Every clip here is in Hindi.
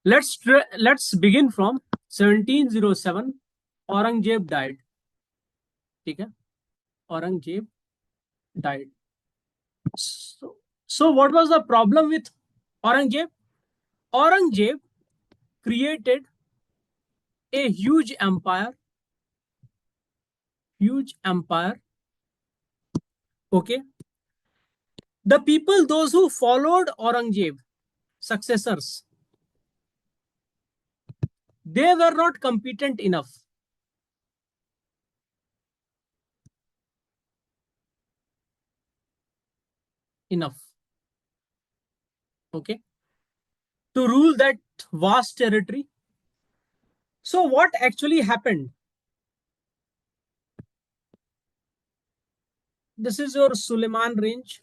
Let's begin from 1707. Aurangzeb died. ठीक है, Aurangzeb died. So what was the problem with Aurangzeb? Aurangzeb created a huge empire. Okay, the people, those who followed Aurangzeb, successors, they were not competent enough. Okay, to rule that vast territory. So what actually happened? This is your Suleiman range,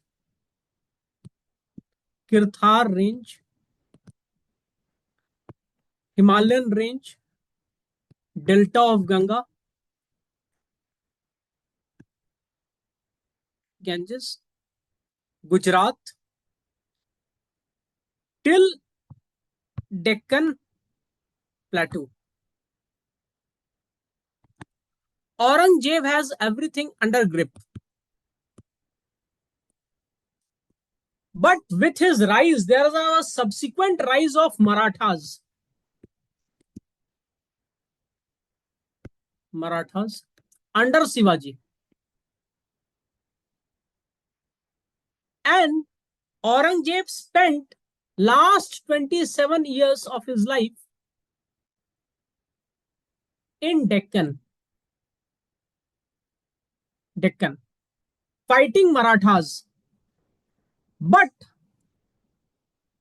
Kirthar range, Himalayan range, Delta of Ganga, Ganges, Gujarat, till Deccan Plateau. Aurangzeb has everything under grip. But with his rise, there is a subsequent rise of Marathas. Under Shivaji. And Aurangzeb spent last 27 years of his life in Deccan, fighting Marathas. But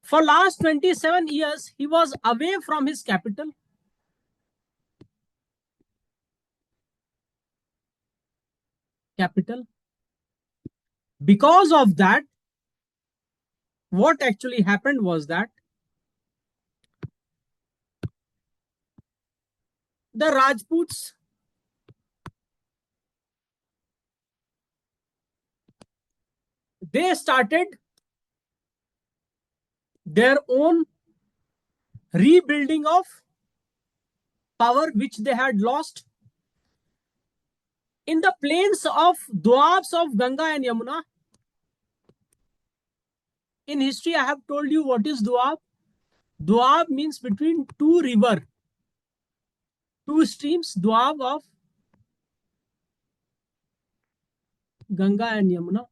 for last 27 years, he was away from his capital. Because of that, what actually happened was that the Rajputs, they started their own rebuilding of power which they had lost in the plains of Doabs of Ganga and Yamuna. In history, I have told you what is Doab. Doab means between two streams, Doab of Ganga and Yamuna.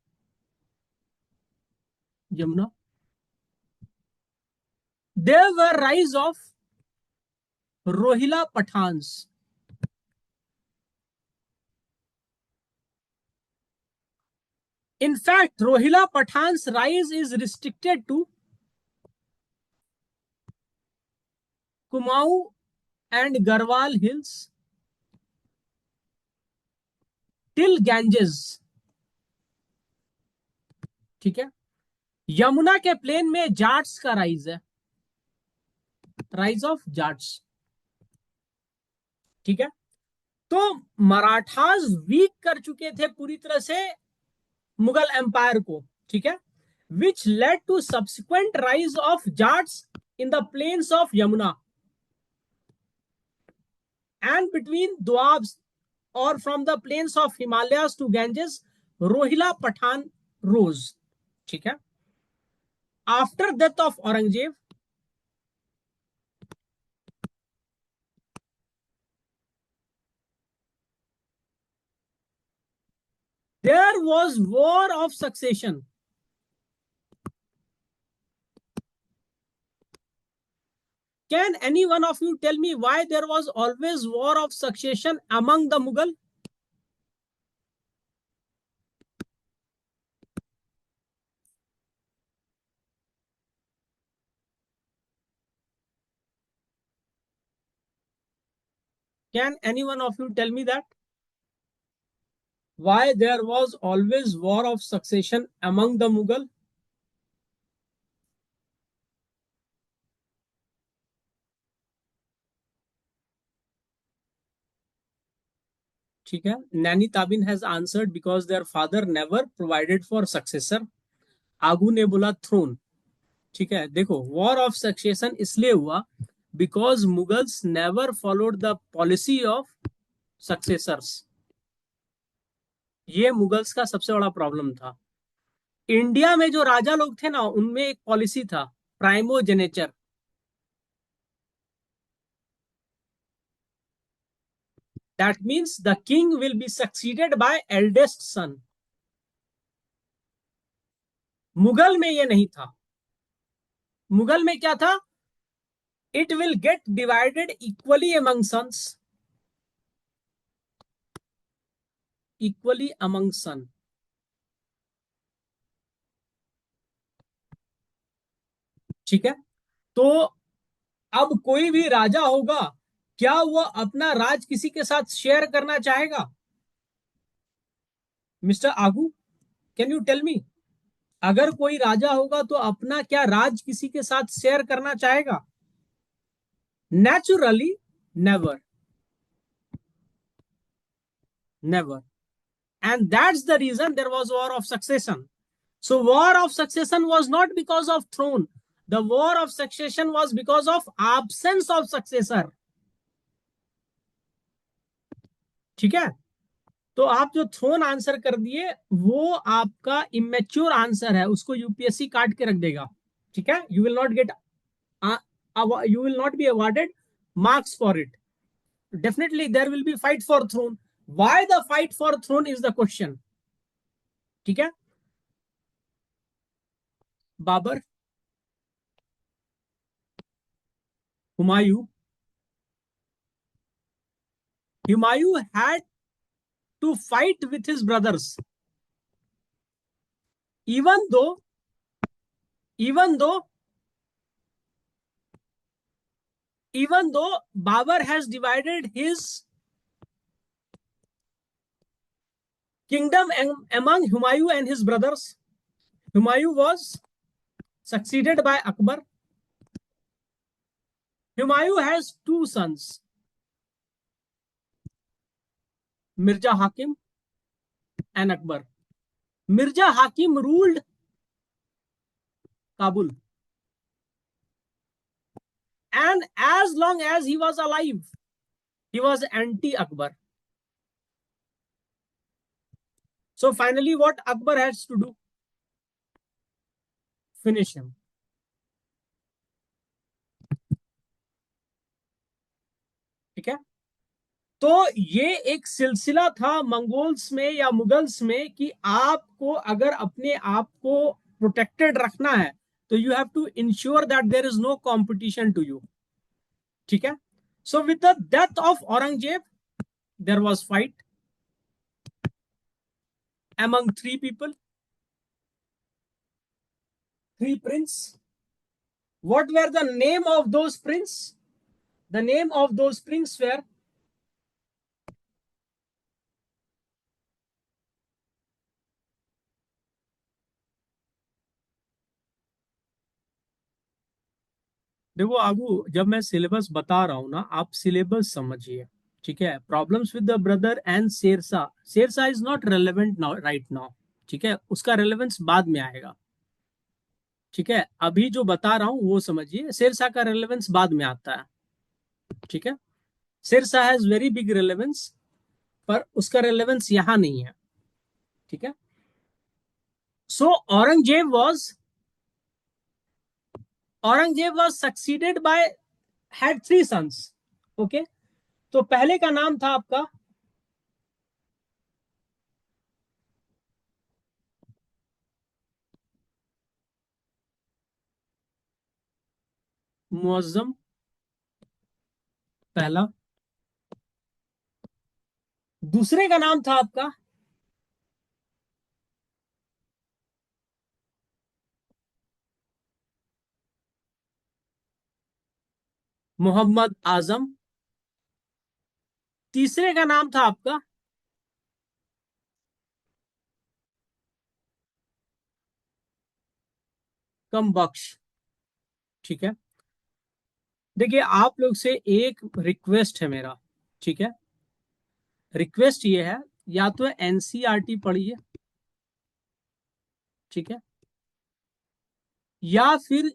There were rise of Rohilla Pathans. In fact, Rohilla Pathan's rise is restricted to Kumaon and Garhwal hills till Ganges. ठीक है, यमुना के प्लेन में जाट्स का राइज है, राइज ऑफ जाट्स. ठीक है, तो मराठास वीक कर चुके थे पूरी तरह से मुगल एम्पायर को. ठीक है, which led to subsequent rise of Jats in the plains of Yamuna and between Doabs or from the plains of Himalayas to Ganges, Rohilla Pathan rose. ठीक है, after death of Aurangzeb, there was war of succession. Can any one of you tell me why there was always war of succession among the Mughal? Can any one of you tell me that? Why there was always war of succession among the Mughal? ठीक है, नैनी ताबिन has answered because their father never provided for successor. आगू ने बोला थ्रोन. ठीक है, देखो वॉर ऑफ सक्सेशन इसलिए हुआ because Mughals never followed the policy of successors. ये मुगल्स का सबसे बड़ा प्रॉब्लम था। इंडिया में जो राजा लोग थे ना, उनमें एक पॉलिसी था, primogeniture. That means the king will be succeeded by eldest son. Mughal में ये नहीं था। मुगल में क्या था? It will get divided equally among sons. Equally among son. ठीक है। तो अब कोई भी राजा होगा, क्या वो अपना राज किसी के साथ शेयर करना चाहेगा? मिस्टर आगू, कैन यू टेल मी, अगर कोई राजा होगा तो अपना क्या राज किसी के साथ शेयर करना चाहेगा? Naturally never. Never. And that's the reason there was war of succession. So war of succession was not because of throne. The war of succession was because of absence of successor. ठीक है। तो आप जो थ्रोन आंसर कर दिए वो आपका इमेच्योर आंसर है, उसको यूपीएससी काट के रख देगा। ठीक है, you will not get, you will not be awarded marks for it. Definitely there will be fight for throne. Why the fight for throne is the question. ठीक है। Babar, Humayun, Humayun had to fight with his brothers, even though even though even though Babur has divided his kingdom among Humayun and his brothers. Humayun was succeeded by Akbar. Humayun has two sons, Mirza Hakim and Akbar. Mirza Hakim ruled Kabul, and as long as he was alive, he was anti-Akbar. So finally, what Akbar has to do? Finish him. ठीक है। तो ये एक सिलसिला था मंगोल्स में या मुगल्स में कि आपको अगर अपने आप को प्रोटेक्टेड रखना है तो you have to ensure that there is no competition to you. ठीक है। So with the death of Aurangzeb there was fight among three people, three prince. What were the name of those prince? The name of those prince were देखो आगू, जब मैं सिलेबस बता रहा हूं ना, आप सिलेबस समझिए। ठीक है। Problems with the brother and Sher Shah, Sher Shah is not relevant now, right now. ठीक है, उसका रेलेवेंस बाद में आएगा। ठीक है, अभी जो बता रहा हूं वो समझिए, शेरशाह का रेलेवेंस बाद में आता है। ठीक है। Shershah has very big relevance, पर उसका रेलेवेंस यहां नहीं है। ठीक है। So Aurangzeb was succeeded by, had three sons. Okay. तो पहले का नाम था आपका मुअज्जम, पहला। दूसरे का नाम था आपका मोहम्मद आजम। तीसरे का नाम था आपका कम बख्श। ठीक है। देखिए, आप लोग से एक रिक्वेस्ट है मेरा। ठीक है। रिक्वेस्ट ये है, या तो एनसीईआरटी पढ़िए, ठीक है, या फिर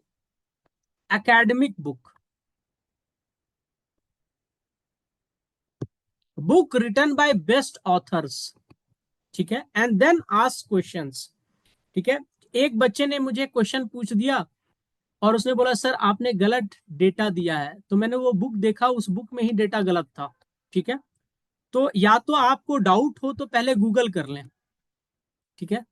academic book. Book written by best authors, ठीक है, एंड देन आस्क क्वेश्चंस, ठीक है। एक बच्चे ने मुझे क्वेश्चन पूछ दिया और उसने बोला सर आपने गलत डेटा दिया है, तो मैंने वो बुक देखा, उस बुक में ही डेटा गलत था, ठीक है। तो या तो आपको डाउट हो तो पहले गूगल कर लें, ठीक है,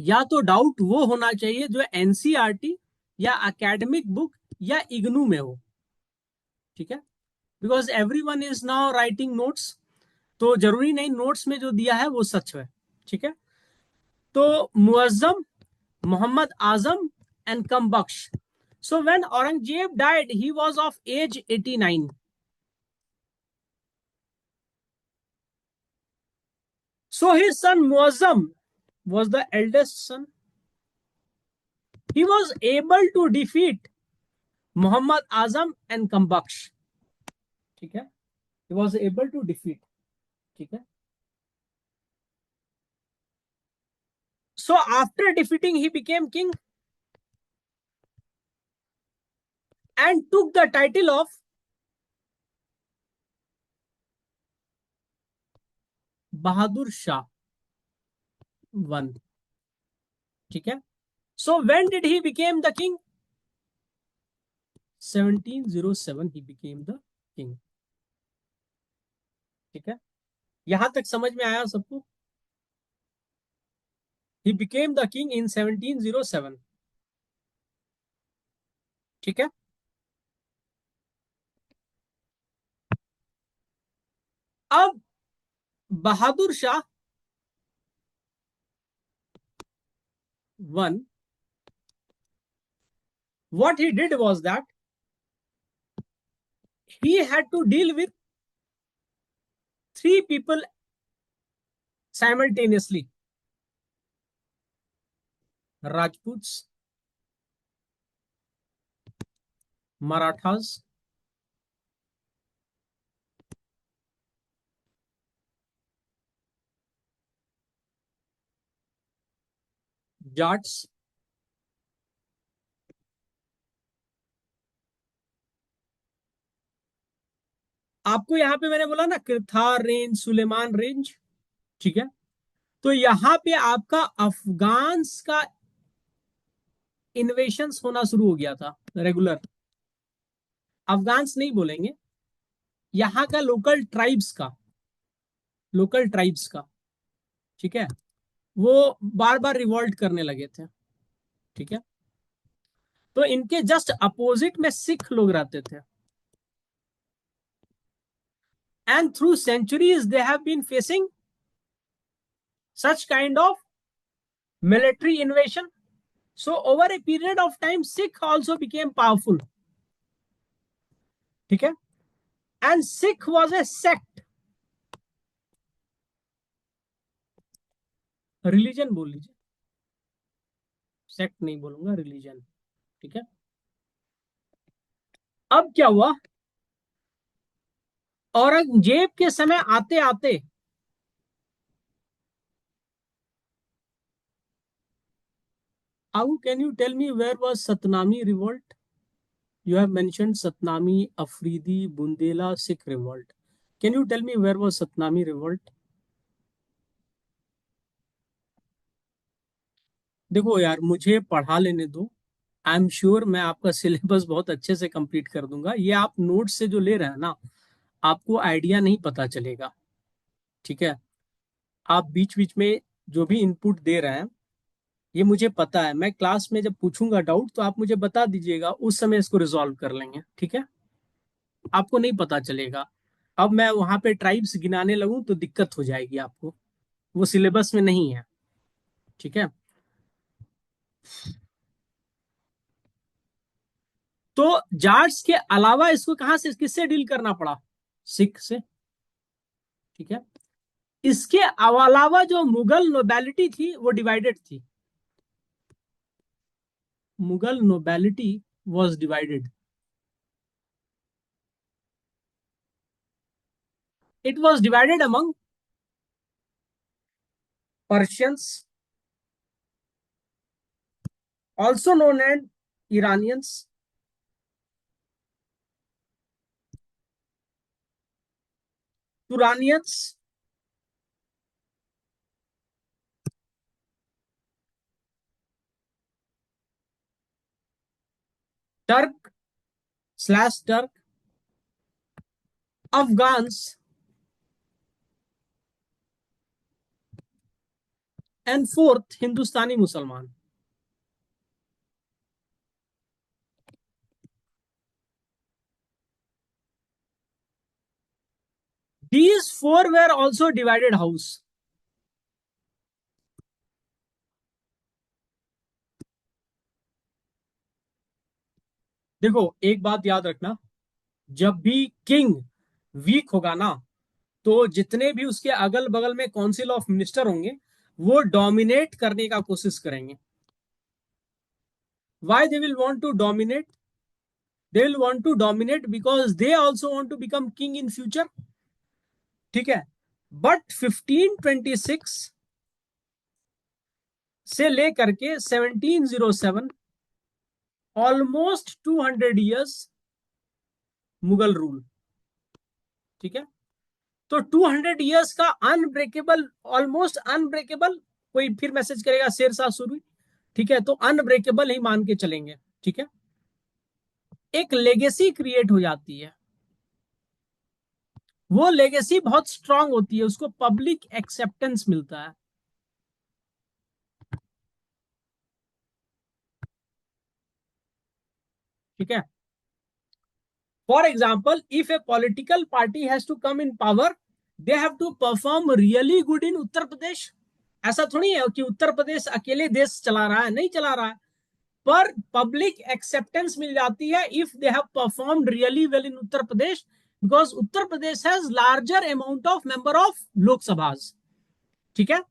या तो डाउट वो होना चाहिए जो एनसीईआरटी या एकेडमिक बुक या इग्नू में हो, ठीक है, because every one is now writing notes, तो जरूरी नहीं नोट्स में जो दिया है वो सच है, ठीक है। तो Muazzam, Mohammad Azam and Kam Bakhsh. So when Aurangzeb died, he was of age 89. So his son Muazzam was the eldest son. He was able to defeat Muhammad Azam and Kambaksh. ठीक है, he was able to defeat, ठीक है. So after defeating, he became king and took the title of Bahadur Shah one. ठीक है. So when did he became the king? 1707 he became the king. ठीक है, यहां तक समझ में आया सबको? He became the king in 1707. ठीक है. अब Bahadur Shah one, what he did was that he had to deal with three people simultaneously: Rajputs, Marathas, Jats, आपको यहां पे मैंने बोला ना किरथार रेंज, सुलेमान रेंज, ठीक है। तो यहां पे आपका अफगान का इन्वेशन होना शुरू हो गया था रेगुलर। अफगान्स नहीं बोलेंगे, यहाँ का लोकल ट्राइब्स का, ठीक है, वो बार बार रिवॉल्ट करने लगे थे, ठीक है। तो इनके जस्ट अपोजिट में सिख लोग रहते थे, and through centuries they have been facing such kind of military invasion. So over a period of time, Sikh also became powerful. ठीक है, and Sikh was a sect. Religion बोल लीजिए, सेक्ट नहीं बोलूंगा, रिलीजन, ठीक है। अब क्या हुआ, औरंगजेब के समय आते आते Abu, can you tell me where was Satnami revolt? You have mentioned Satnami, Afridi, Bundela, Sikh revolt. Can you tell me where was Satnami revolt? देखो यार, मुझे पढ़ा लेने दो, आई एम श्योर मैं आपका सिलेबस बहुत अच्छे से कंप्लीट कर दूंगा। ये आप नोट से जो ले रहे हैं ना, आपको आइडिया नहीं पता चलेगा, ठीक है। आप बीच बीच में जो भी इनपुट दे रहे हैं, ये मुझे पता है, मैं क्लास में जब पूछूंगा डाउट तो आप मुझे बता दीजिएगा, उस समय इसको रिजॉल्व कर लेंगे, ठीक है। आपको नहीं पता चलेगा। अब मैं वहां पे ट्राइब्स गिनाने लगूं तो दिक्कत हो जाएगी आपको, वो सिलेबस में नहीं है, ठीक है। तो जाट्स के अलावा इसको कहां से किससे डील करना पड़ा? सिख से, ठीक है। इसके अलावा जो मुगल नोबैलिटी थी वो डिवाइडेड थी, Mughal nobility was divided. It was divided among Persians, also known as Iranians, Turanians, Turk slash Turk, Afghans and fourth Hindustani Musalman. These four were also divided house. देखो एक बात याद रखना, जब भी किंग वीक होगा ना, तो जितने भी उसके अगल बगल में काउंसिल ऑफ मिनिस्टर होंगे वो डोमिनेट करने का कोशिश करेंगे. Why they will want to dominate? They will want to dominate because they also want to become king in future. ठीक है. बट 1526 से लेकर के 1707 ऑलमोस्ट 200 ईयर्स मुगल रूल. ठीक है. तो 200 ईयर्स का अनब्रेकेबल, ऑलमोस्ट अनब्रेकेबल. कोई फिर मैसेज करेगा शेरशाह सूरी. ठीक है, तो अनब्रेकेबल ही मान के चलेंगे. ठीक है. एक लेगेसी क्रिएट हो जाती है, वो लेगेसी बहुत स्ट्रांग होती है, उसको पब्लिक एक्सेप्टेंस मिलता है. ठीक है. For example, if a political party has to come in power, they have to perform really good in Uttar Pradesh. ऐसा थोड़ी है कि उत्तर प्रदेश अकेले देश चला रहा है, नहीं चला रहा है, पर पब्लिक एक्सेप्टेंस मिल जाती है if they have performed really well in Uttar Pradesh, because Uttar Pradesh has larger amount of member of Lok Sabha. ठीक है.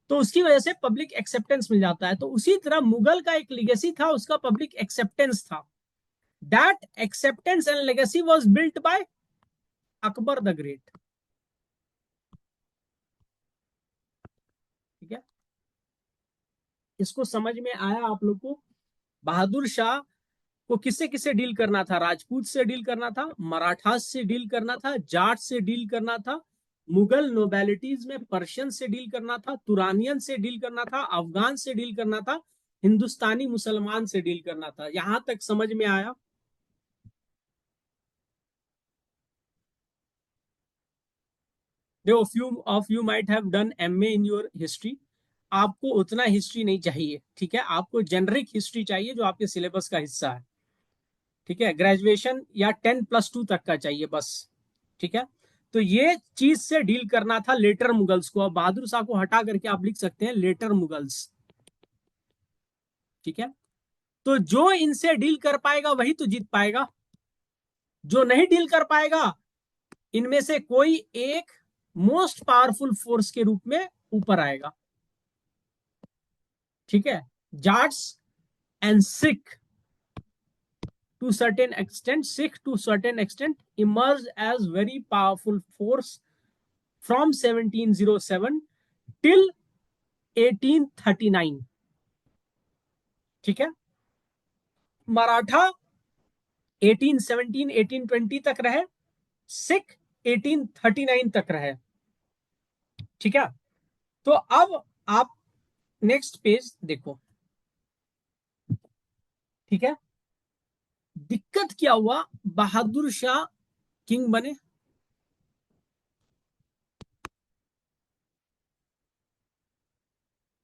तो उसकी वजह से पब्लिक एक्सेप्टेंस मिल जाता है. तो उसी तरह मुगल का एक लिगेसी था, उसका पब्लिक एक्सेप्टेंस था. That acceptance and legacy was built by Akbar the great. ठीक है. इसको समझ में आया आप लोग को? बहादुर शाह को किससे किससे डील करना था? राजपूत से डील करना था, मराठास से डील करना था, जाट से डील करना था, मुगल नोबेलिटीज में पर्शियन से डील करना था, तुरानियन से डील करना था, अफगान से डील करना था, हिंदुस्तानी मुसलमान से डील करना था. यहां तक समझ में आया? देखो, few of you might have done MA in your history. आपको उतना हिस्ट्री नहीं चाहिए. ठीक है. आपको जेनरिक हिस्ट्री चाहिए जो आपके सिलेबस का हिस्सा है. ठीक है. ग्रेजुएशन या 10+2 तक का चाहिए बस. ठीक है. तो ये चीज से डील करना था लेटर मुगल्स को. अब बहादुर शाह को हटा करके आप लिख सकते हैं लेटर मुगल्स. ठीक है. तो जो इनसे डील कर पाएगा वही तो जीत पाएगा. जो नहीं डील कर पाएगा, इनमें से कोई एक मोस्ट पावरफुल फोर्स के रूप में ऊपर आएगा. ठीक है. Jats and Sikh to certain extent, Sikh to certain extent emerged as very powerful force from 1707 till 1839. ठीक है. मराठा 1817 1820 तक रहे, सिख 1839 तक रहे. ठीक है. तो अब आप नेक्स्ट पेज देखो. ठीक है. दिक्कत क्या हुआ? बहादुर शाह किंग बने.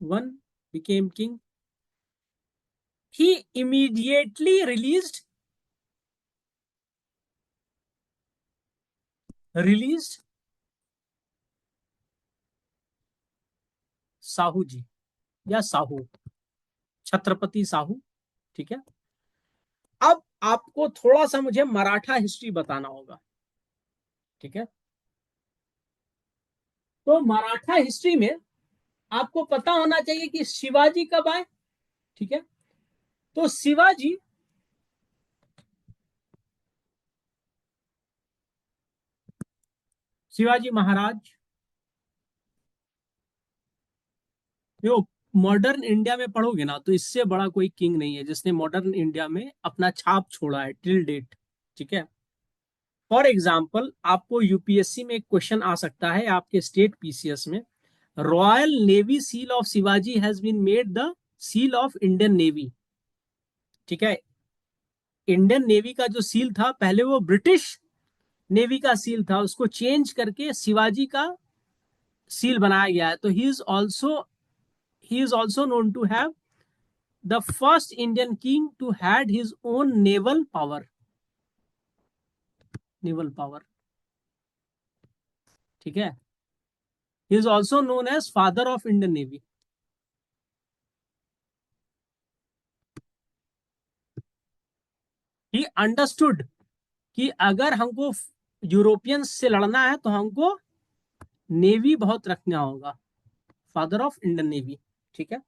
One became king. He immediately released Sahu ji या साहू, छत्रपति साहू. ठीक है. अब आपको थोड़ा सा मुझे मराठा हिस्ट्री बताना होगा. ठीक है. तो मराठा हिस्ट्री में आपको पता होना चाहिए कि शिवाजी कब आए. ठीक है. तो शिवाजी महाराज, जो मॉडर्न इंडिया में पढ़ोगे ना, तो इससे बड़ा कोई किंग नहीं है जिसने मॉडर्न इंडिया में अपना छाप छोड़ा है टिल डेट. ठीक है. फॉर एग्जाम्पल आपको यूपीएससी में एक क्वेश्चन आ सकता है, आपके स्टेट पीसीएस में, royal navy seal of Shivaji has been made the seal of Indian navy. ठीक है, इंडियन नेवी का जो सील था पहले वो ब्रिटिश नेवी का सील था, उसको चेंज करके शिवाजी का सील बनाया गया है। तो he is also known to have the first Indian king to had his own naval power. ठीक है, he is also known as father of Indian navy. He understood कि अगर हमको यूरोपियंस से लड़ना है तो हमको नेवी बहुत रखना होगा, फादर ऑफ इंडियन नेवी। ठीक है,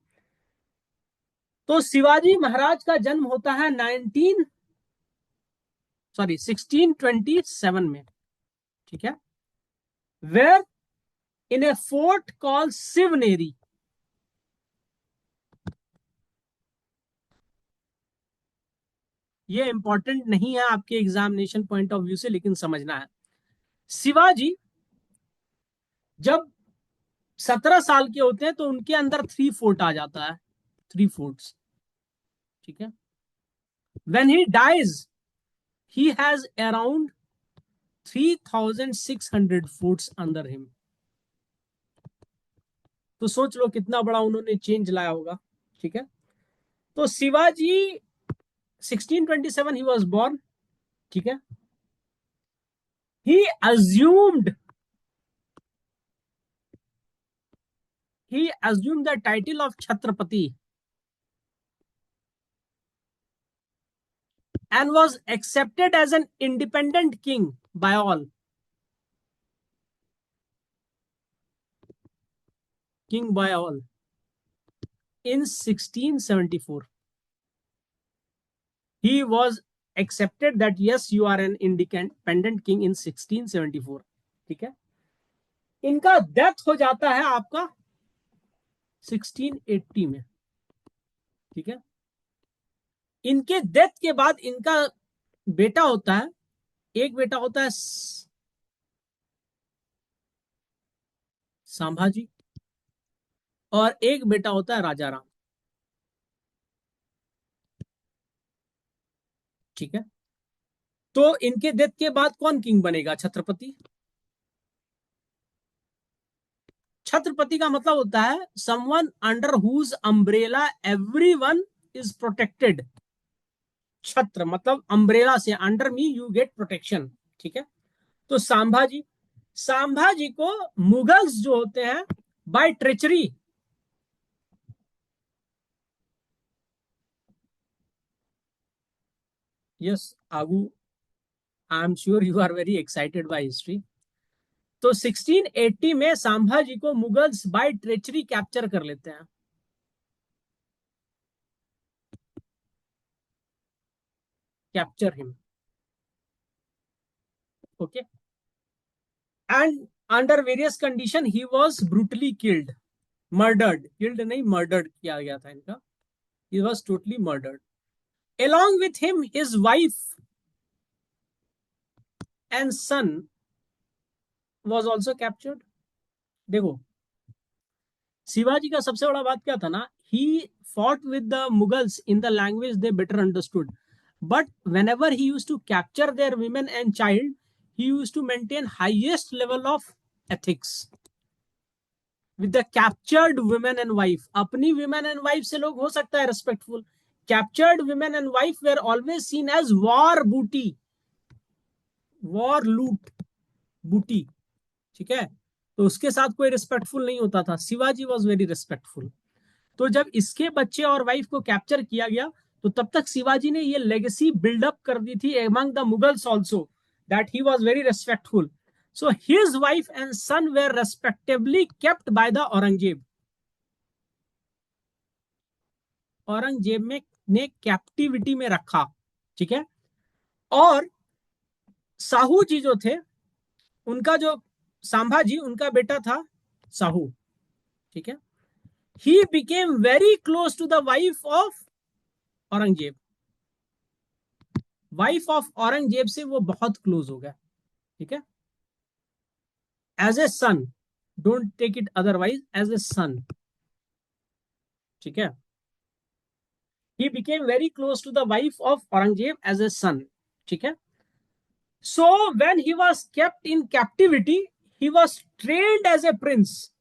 तो शिवाजी महाराज का जन्म होता है 1627 में। ठीक है, where in a fort call Shivneri. ये इंपॉर्टेंट नहीं है आपके एग्जामिनेशन पॉइंट ऑफ व्यू से, लेकिन समझना है। शिवाजी जब 17 साल के होते हैं तो उनके अंदर 3 फोर्ट आ जाता है, 3 फोर्ट्स। ठीक है, when he dies he has around 3600 forts under him. तो सोच लो कितना बड़ा उन्होंने चेंज लाया होगा। ठीक है, तो शिवाजी 1627 ही वॉज बॉर्न। ठीक है, he assumed the title of Chhatrapati and was accepted as an independent king by all. King by all in 1674. He was accepted that yes, you are an independent king in 1674. ठीक है, इनका डेथ हो जाता है आपका 1680 में। ठीक है, इनके डेथ के बाद इनका बेटा होता है, एक बेटा होता है संभाजी और एक बेटा होता है राजा राम। ठीक है, तो इनके डेथ के बाद कौन किंग बनेगा? छत्रपति। छत्रपति का मतलब होता है someone under whose umbrella everyone is protected. छत्र मतलब अम्ब्रेला से, under me you get protection. ठीक है, तो सांभाजी को मुगल्स जो होते हैं बाय ट्रेचरी, यस आगू, I am sure you are very excited by history. तो 1680 में संभाजी को मुगल्स बाय ट्रेचरी कैप्चर कर लेते हैं। Capture him, okay, and under various condition he was brutally killed, murdered, killed नहीं मर्डर्ड किया गया था इनका, he was totally murdered. along with him his wife and son was also captured। देखो शिवाजी का सबसे बड़ा बात क्या था ना, ही fought with the Mughals in the language they better understood, but whenever he used to capture their women and child, he used to maintain highest level of ethics with the captured women and wife। अपनी women and wife से लोग हो सकता है respectful, captured women and wife were always seen as war booty, war loot booty। ठीक है, तो उसके साथ कोई रिस्पेक्टफुल नहीं होता था। Shivaji was very respectful. तो जब इसके बच्चे और वाइफ को कैप्चर किया गया तो तब तक शिवाजी ने ये लेगेसी बिल्डअप कर दी थी among the Mughals also, that he was very respectful. So his wife and son were respectively kept by the Aurangzeb. Aurangzeb में ने कैप्टिविटी में रखा। ठीक है, और साहू जी जो थे, उनका जो संभाजी उनका बेटा था साहू। ठीक है, he became very close to the wife of Aurangzeb. Wife of Aurangzeb से वो बहुत क्लोज हो गया। ठीक है, as a son, don't take it otherwise, as a son, ठीक है। He became very close to the wife of Aurangzeb as a son, ठीक है। So when he was kept in captivity, he was trained as a prince,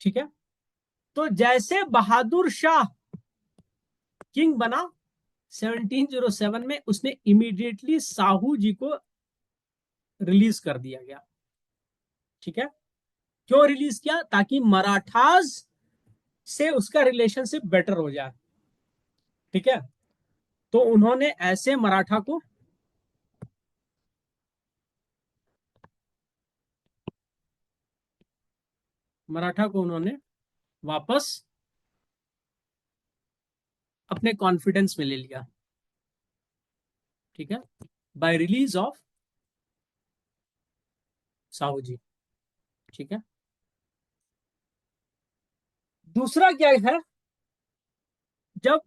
ठीक है। तो जैसे बहादुर शाह किंग बना 1707 में, उसने इमीडिएटली साहू जी को रिलीज कर दिया गया, ठीक है। क्यों रिलीज किया? ताकि मराठास से उसका रिलेशनशिप बेटर हो जाए, ठीक है। तो उन्होंने ऐसे मराठा को उन्होंने वापस अपने कॉन्फिडेंस में ले लिया, ठीक है, बाय रिलीज ऑफ साहू जी, ठीक है। दूसरा क्या है, जब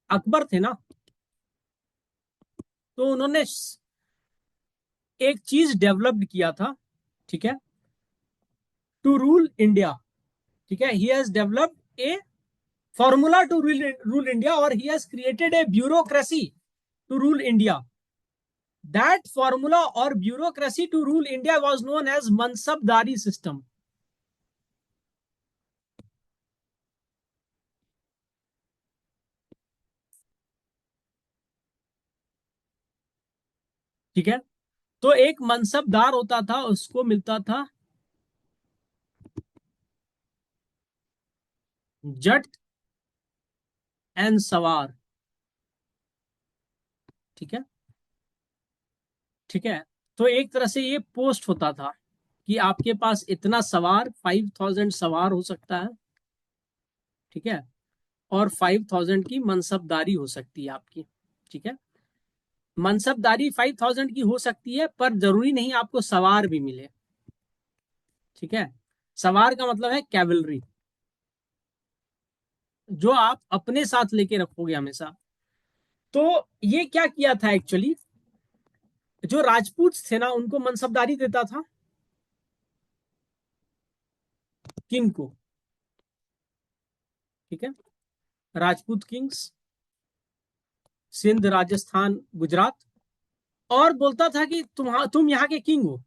अकबर थे ना, तो उन्होंने एक चीज डेवलप्ड किया था, ठीक है, टू रूल इंडिया, ठीक है। He has developed a formula to rule India, और he has created a bureaucracy to rule India. That formula और bureaucracy to rule India was known as Mansabdari system, ठीक है। तो एक मनसबदार होता था, उसको मिलता था जट एंड सवार, ठीक है, ठीक है। तो एक तरह से ये पोस्ट होता था कि आपके पास इतना सवार, 5000 सवार हो सकता है, ठीक है, और 5000 की मनसबदारी हो सकती है आपकी, ठीक है। मनसबदारी 5000 की हो सकती है, पर जरूरी नहीं आपको सवार भी मिले, ठीक है। सवार का मतलब है कैवलरी, जो आप अपने साथ लेके रखोगे हमेशा। तो ये क्या किया था एक्चुअली, जो राजपूत थे ना, उनको मनसबदारी देता था किंग को, ठीक है। राजपूत किंग्स, सिंध, राजस्थान, गुजरात, और बोलता था कि तुम यहाँ के किंग हो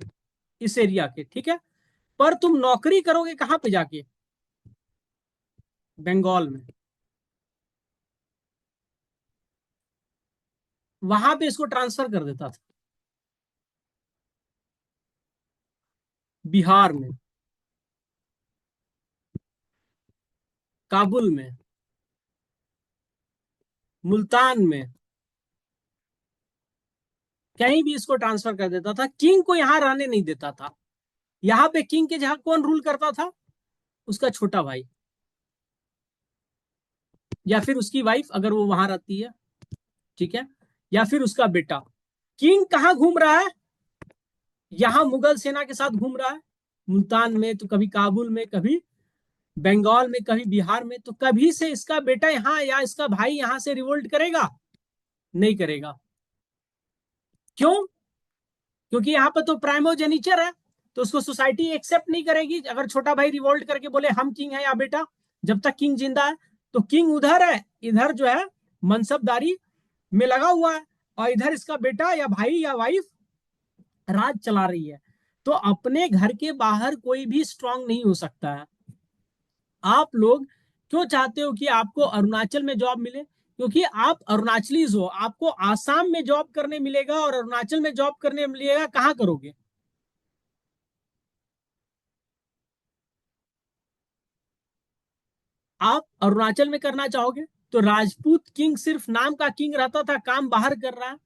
इस एरिया के, ठीक है, पर तुम नौकरी करोगे कहां पे जाके? बंगाल में। वहां पे इसको ट्रांसफर कर देता था, बिहार में, काबुल में, मुल्तान में, कहीं भी इसको ट्रांसफर कर देता था। किंग को यहां रहने नहीं देता था। यहाँ पे किंग के जहां कौन रूल करता था? उसका छोटा भाई, या फिर उसकी वाइफ अगर वो वहां रहती है, ठीक है, या फिर उसका बेटा। किंग कहाँ घूम रहा है? यहाँ मुगल सेना के साथ घूम रहा है, मुल्तान में, तो कभी काबुल में, कभी बंगाल में, कभी बिहार में। तो कभी से इसका बेटा यहाँ या इसका भाई यहाँ से रिवोल्ट करेगा? नहीं करेगा। क्यों? क्योंकि यहाँ पर तो प्राइमोजेनिचर है, तो उसको सोसाइटी एक्सेप्ट नहीं करेगी अगर छोटा भाई रिवोल्ट करके बोले हम किंग है या बेटा, जब तक किंग जिंदा है। तो किंग उधर है, इधर जो है मनसबदारी में लगा हुआ है, और इधर इसका बेटा या भाई या वाइफ राज चला रही है। तो अपने घर के बाहर कोई भी स्ट्रांग नहीं हो सकता है। आप लोग क्यों चाहते हो कि आपको अरुणाचल में जॉब मिले? क्योंकि आप अरुणाचलीज हो, आपको आसाम में जॉब करने मिलेगा और अरुणाचल में जॉब करने मिलेगा, कहां करोगे? आप अरुणाचल में करना चाहोगे? तो राजपूत किंग सिर्फ नाम का किंग रहता था, काम बाहर कर रहा है।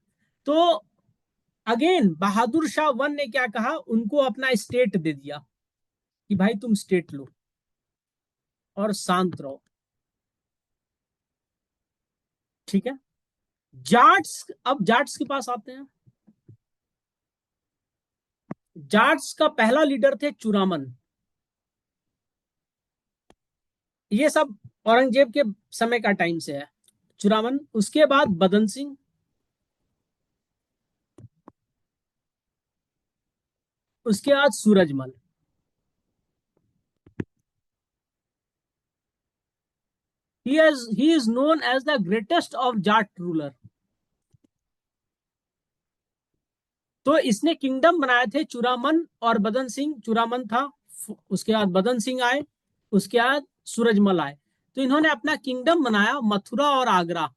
तो अगेन बहादुर शाह वन ने क्या कहा, उनको अपना स्टेट दे दिया कि भाई तुम स्टेट लो और शांत रहो, ठीक है। जाट्स, अब जाट्स के पास आते हैं। जाट्स का पहला लीडर थे चुरामन। ये सब औरंगजेब के समय का टाइम से है, चुरामन, उसके बाद बदन सिंह, उसके बाद Surajmal. He is known as the greatest of Jat ruler. तो इसने किंगडम बनाए थे चुरामन और बदन सिंह। चुरामन था, उसके बाद बदन सिंह आए, उसके बाद सूरजमल आए। तो इन्होंने अपना किंगडम बनाया मथुरा और आगरा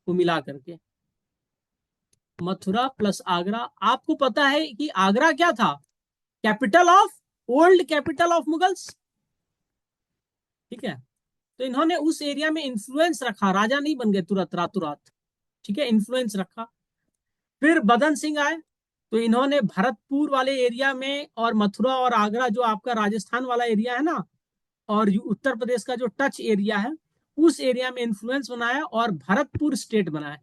को मिला करके। मथुरा प्लस आगरा। आपको पता है कि आगरा क्या था? Capital of, old capital of Mughals. ठीक है। तो इन्होंने उस एरिया में इंफ्लुएंस रखा, राजा नहीं बन गए तुरंत रातों रात। ठीक है, इंफ्लुएंस रखा। फिर बदन सिंह आए, तो इन्होंने भरतपुर वाले एरिया में और मथुरा और आगरा जो आपका राजस्थान वाला एरिया है ना, और उत्तर प्रदेश का जो टच एरिया है, उस एरिया में इंफ्लुएंस बनाया और भरतपुर स्टेट बनाया।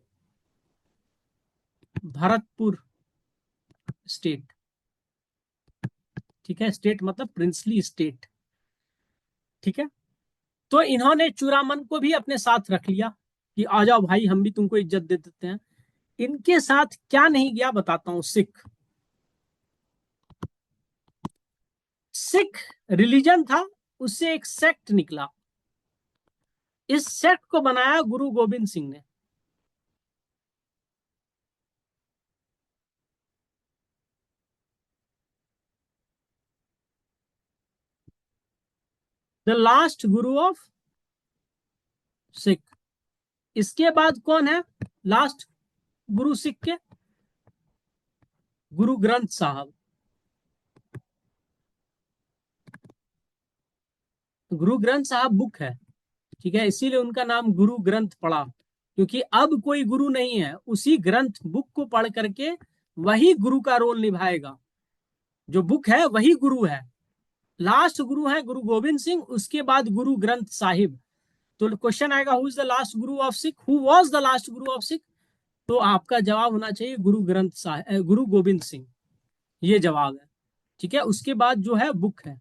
भरतपुर स्टेट। ठीक है, स्टेट मतलब प्रिंसली स्टेट। ठीक है। तो इन्होंने चूड़ामन को भी अपने साथ रख लिया कि आ जाओ भाई, हम भी तुमको इज्जत दे देते हैं। इनके साथ क्या नहीं गया बताता हूं। सिख, सिख रिलीजन था, उससे एक सेक्ट निकला। इस सेक्ट को बनाया गुरु गोविंद सिंह ने। The last Guru of Sikh. इसके बाद कौन है लास्ट गुरु सिख के? गुरु ग्रंथ साहब। गुरु ग्रंथ साहब बुक है। ठीक है, इसीलिए उनका नाम गुरु ग्रंथ पड़ा, क्योंकि अब कोई गुरु नहीं है, उसी ग्रंथ बुक को पढ़ करके वही गुरु का रोल निभाएगा। जो बुक है वही गुरु है। लास्ट गुरु है गुरु गोविंद सिंह, उसके बाद गुरु ग्रंथ साहिब। तो क्वेश्चन आएगा, who is the last Guru of Sikh, who was the last Guru of Sikh? तो आपका जवाब होना चाहिए गुरु ग्रंथ साहिब, गुरु गोविंद सिंह। ये जवाब है। ठीक है, उसके बाद जो है बुक है,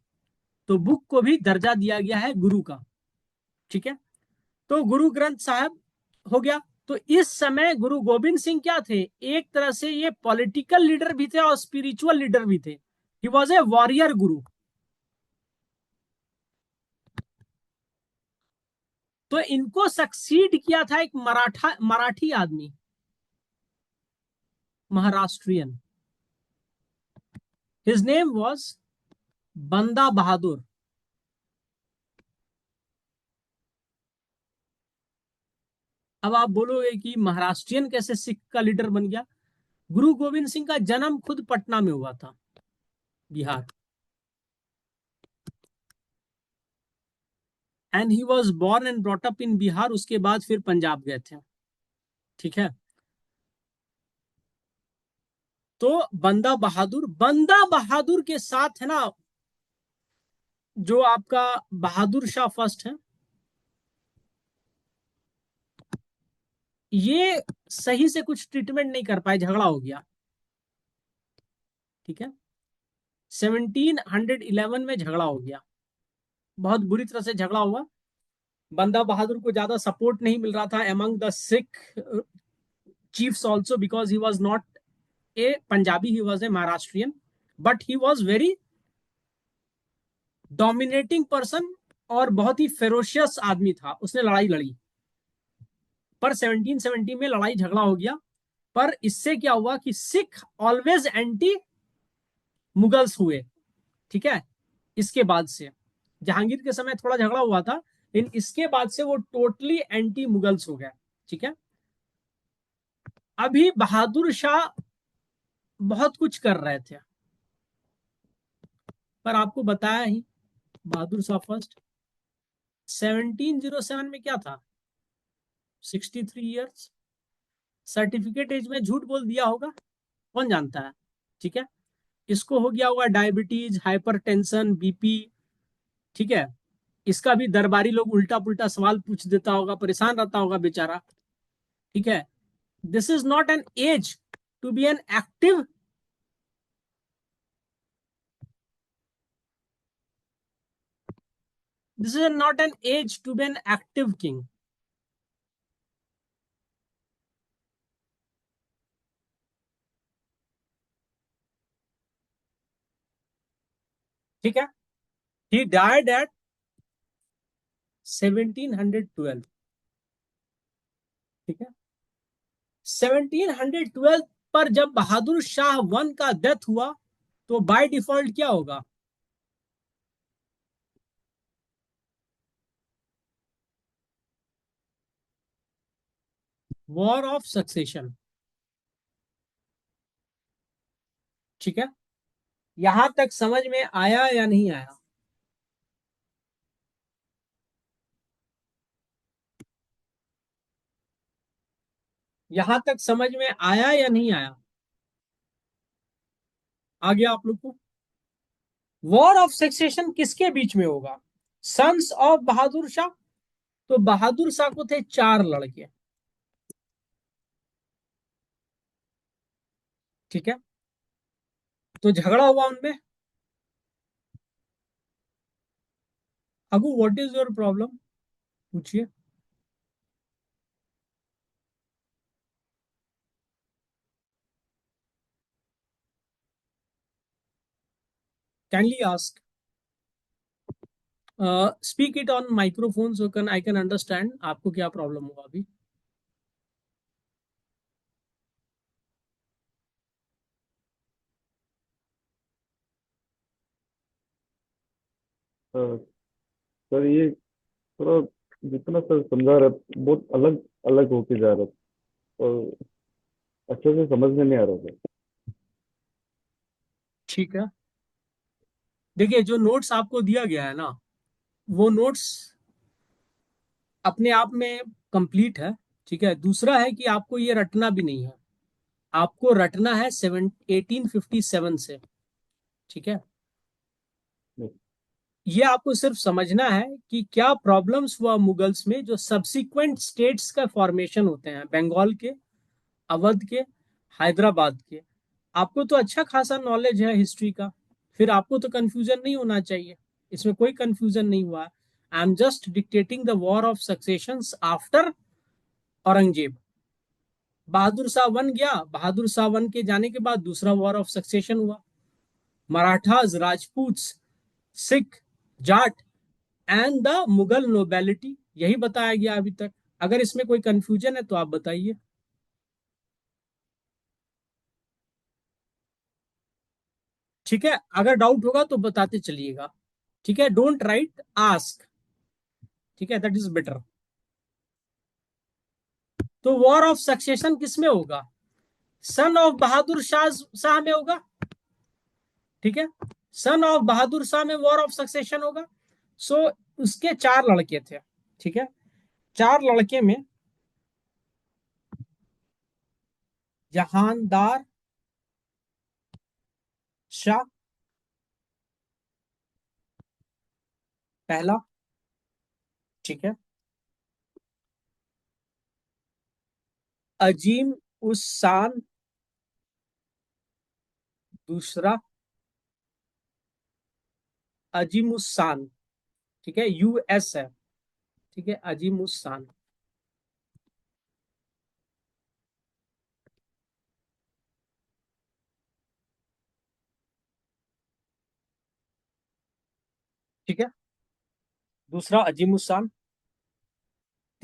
तो बुक को भी दर्जा दिया गया है गुरु का। ठीक है, तो गुरु ग्रंथ साहब हो गया। तो इस समय गुरु गोविंद सिंह क्या थे? एक तरह से ये पॉलिटिकल लीडर भी थे और स्पिरिचुअल लीडर भी थे। ही वॉज ए वॉरियर गुरु। तो इनको सक्सीड किया था एक मराठी आदमी, महाराष्ट्रियन। हिज नेम वॉज बंदा बहादुर। अब आप बोलोगे कि महाराष्ट्रियन कैसे सिख का लीडर बन गया? गुरु गोविंद सिंह का जन्म खुद पटना में हुआ था, Bihar. And he was born and brought up in Bihar. उसके बाद फिर पंजाब गए थे। ठीक है। तो बंदा बहादुर के साथ है ना, जो आपका बहादुर शाह फर्स्ट है, ये सही से कुछ ट्रीटमेंट नहीं कर पाए, झगड़ा हो गया। ठीक है, 1711 में झगड़ा हो गया, बहुत बुरी तरह से झगड़ा हुआ। बंदा बहादुर को ज्यादा सपोर्ट नहीं मिल रहा था among the Sikh chiefs also, because he was not a Punjabi, he was a Maharashtrian, but he was very dominating person और बहुत ही फेरोशियस आदमी था। उसने लड़ाई लड़ी, पर 1770 में लड़ाई झगड़ा हो गया। पर इससे क्या हुआ कि सिख ऑलवेज एंटी मुगल्स हुए। ठीक है, इसके बाद से जहांगीर के समय थोड़ा झगड़ा हुआ था, लेकिन इसके बाद से वो टोटली एंटी मुगल्स हो गया। ठीक है, अभी बहादुर शाह बहुत कुछ कर रहे थे, पर आपको बताया ही, बहादुर शाह फर्स्ट 1707 में क्या था, 63 ईयर्स। सर्टिफिकेट एज में झूठ बोल दिया होगा, कौन जानता है। ठीक है, इसको हो गया होगा डायबिटीज, हाइपरटेंशन, बीपी। ठीक है, इसका भी दरबारी लोग उल्टा पुल्टा सवाल पूछ देता होगा, परेशान रहता होगा बेचारा। ठीक है, this is not an age to be an active, this is not an age to be an active king. ठीक है, ही डाइड एट 1712। ठीक है, 1712 पर जब बहादुर शाह वन का डेथ हुआ तो बाय डिफॉल्ट क्या होगा? War of succession. ठीक है, यहां तक समझ में आया या नहीं आया? यहां तक समझ में आया या नहीं आया? आ गया आप लोग को? वॉर ऑफ सक्सेशन किसके बीच में होगा? Sons of Bahadur Shah. तो बहादुर शाह को थे चार लड़के। ठीक है, तो झगड़ा हुआ उनमें। Abu what is your problem? पूछिए। Kindly ask, speak it on microphone so can I can understand आपको क्या प्रॉब्लम हुआ अभी। सर ये थोड़ा जितना सर समझा रहे बहुत अलग अलग होके जा रहा है और अच्छे से समझ में नहीं आ रहा सर। ठीक है, देखिए जो नोट्स आपको दिया गया है ना, वो नोट्स अपने आप में कंप्लीट है। ठीक है, दूसरा है कि आपको ये रटना भी नहीं है, आपको रटना है 1857 से। ठीक है, नहीं, ये आपको सिर्फ समझना है कि क्या प्रॉब्लम्स हुआ मुगल्स में, जो सब्सिक्वेंट स्टेट्स का फॉर्मेशन होते हैं, बंगाल के, अवध के, हैदराबाद के। आपको तो अच्छा खासा नॉलेज है हिस्ट्री का, फिर आपको तो कंफ्यूजन नहीं होना चाहिए। इसमें कोई कंफ्यूजन नहीं हुआ। I am just dictating the war of succession after Aurangzeb. Bahadur Shah one गया, बहादुर शाह वन के जाने के बाद दूसरा वॉर ऑफ सक्सेशन हुआ। Marathas, Rajput, Sikh, Jat and the Mughal nobility, यही बताया गया अभी तक। अगर इसमें कोई कंफ्यूजन है तो आप बताइए। ठीक है, अगर डाउट होगा तो बताते चलिएगा। ठीक है, डोंट राइट, आस्क। ठीक है, दैट इज बेटर। तो वॉर ऑफ सक्सेशन किस में होगा? सन ऑफ बहादुर शाह शाह में होगा। ठीक है, सन ऑफ बहादुर शाह में वॉर ऑफ सक्सेशन होगा। सो उसके चार लड़के थे। ठीक है, चार लड़के में जहानदार शाह पहला। ठीक है, अजीम उस शान दूसरा। अजीम उस शान, ठीक है, यूएस है। ठीक है, अजीम उस शान। ठीक है, दूसरा अजीम उस शान।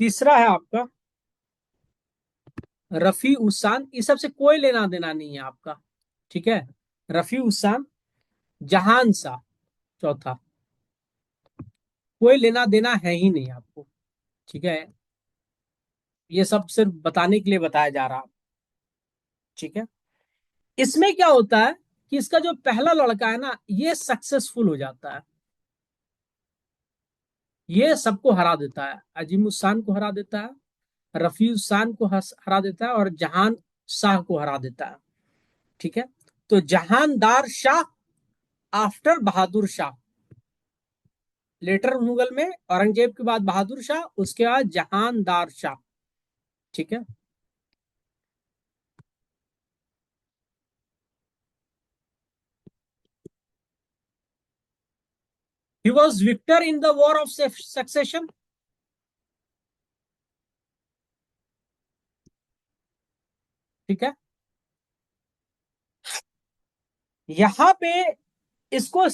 तीसरा है आपका रफी उसान। इस सब से कोई लेना देना नहीं है आपका। ठीक है, रफी उसान। जहान शाह चौथा। कोई लेना देना है ही नहीं आपको। ठीक है, ये सब सिर्फ बताने के लिए बताया जा रहा है। ठीक है, इसमें क्या होता है कि इसका जो पहला लड़का है ना, ये सक्सेसफुल हो जाता है। ये सबको हरा देता है, अजीम उसान को हरा देता है, रफी उसान को हरा देता है, और जहान शाह को हरा देता है। ठीक है, तो जहानदार शाह आफ्टर बहादुर शाह। लेटर मुगल में औरंगजेब के बाद बहादुर शाह, उसके बाद जहानदार शाह। ठीक है, he was victor in the war of succession. ठीक है, यहां पे इसको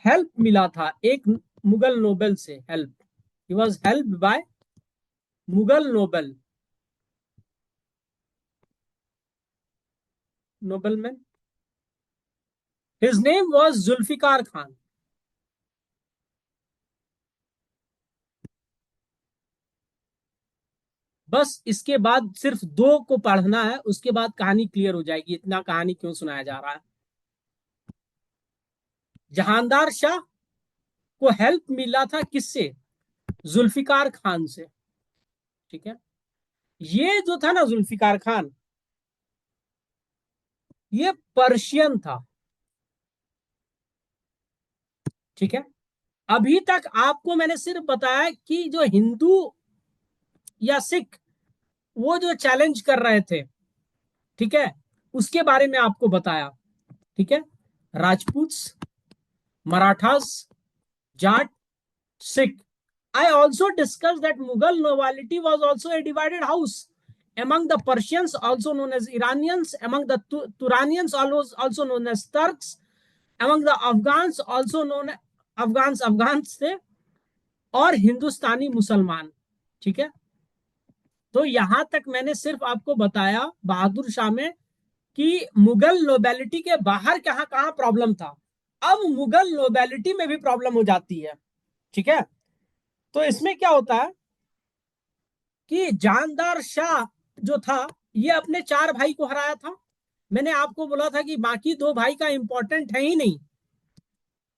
हेल्प मिला था एक मुगल नोबेल से, help, he was help by Mughal noble, nobleman, his name was Zulfiqar Khan. बस इसके बाद सिर्फ दो को पढ़ना है, उसके बाद कहानी क्लियर हो जाएगी, इतना कहानी क्यों सुनाया जा रहा है। जहांदार शाह को हेल्प मिला था किससे? जुल्फिकार खान से। ठीक है, ये जो था ना जुल्फिकार खान, ये पर्शियन था। ठीक है, अभी तक आपको मैंने सिर्फ बताया कि जो हिंदू या सिख वो जो चैलेंज कर रहे थे, ठीक है, उसके बारे में आपको बताया। ठीक है, Rajput, Marathas, Jat, Sikh. I also discussed that Mughal nobility was also a divided house. Among the Persians, also known as Iranians, among the Turanians, also known as Turks, among the Afghans, also known Afghans थे, और हिंदुस्तानी मुसलमान। ठीक है, तो यहां तक मैंने सिर्फ आपको बताया बहादुर शाह में कि मुगल नोबेलिटी के बाहर कहां कहां प्रॉब्लम था। अब मुगल नोबेलिटी में भी प्रॉब्लम हो जाती है। ठीक है, तो इसमें क्या होता है कि जानदार शाह जो था, ये अपने चार भाई को हराया था। मैंने आपको बोला था कि बाकी दो भाई का इंपॉर्टेंट है ही नहीं।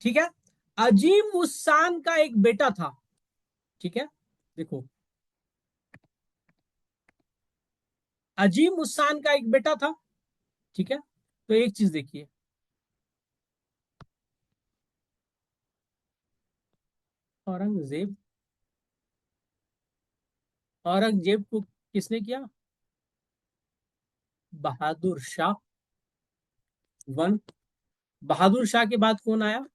ठीक है, अजीम उस्सान का एक बेटा था। ठीक है, देखो, अजीम उस्सान का एक बेटा था। ठीक है, तो एक चीज देखिए, औरंगजेब, औरंगजेब को किसने किया? बहादुर शाह वन। बहादुर शाह के बाद कौन आया?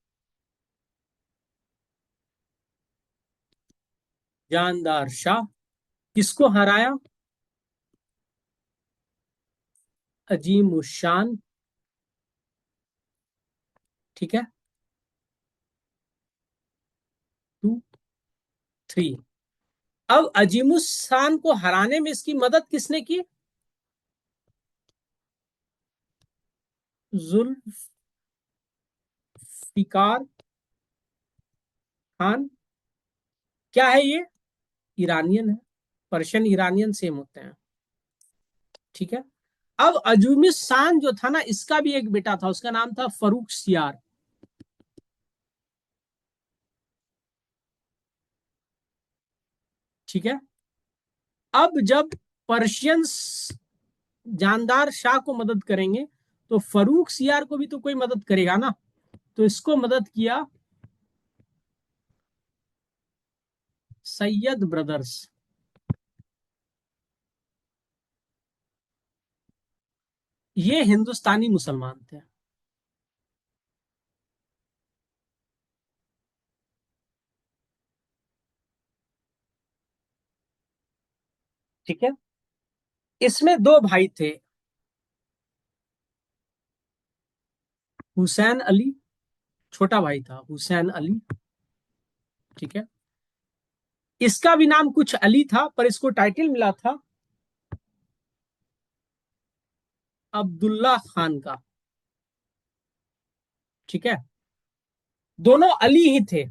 जानदार शाह। किसको हराया? अजीम उस्सान। ठीक है, 2, 3। अब अजीमुस्तान को हराने में इसकी मदद किसने की? जुल्फिकार खान। क्या है ये? ईरानियन है, पर्शियन ईरानियन सेम होते हैं। ठीक है, अब अजूमिस्तान जो था ना, इसका भी एक बेटा था, उसका नाम था फरूक सियार। ठीक है, अब जब पर्शियंस जानदार शाह को मदद करेंगे, तो फरूक सियार को भी तो कोई मदद करेगा ना। तो इसको मदद किया सैयद ब्रदर्स। ये हिंदुस्तानी मुसलमान थे। ठीक है, इसमें दो भाई थे, हुसैन अली, छोटा भाई था हुसैन अली। ठीक है, इसका भी नाम कुछ अली था, पर इसको टाइटल मिला था अब्दुल्ला खान का। ठीक है, दोनों अली ही थे।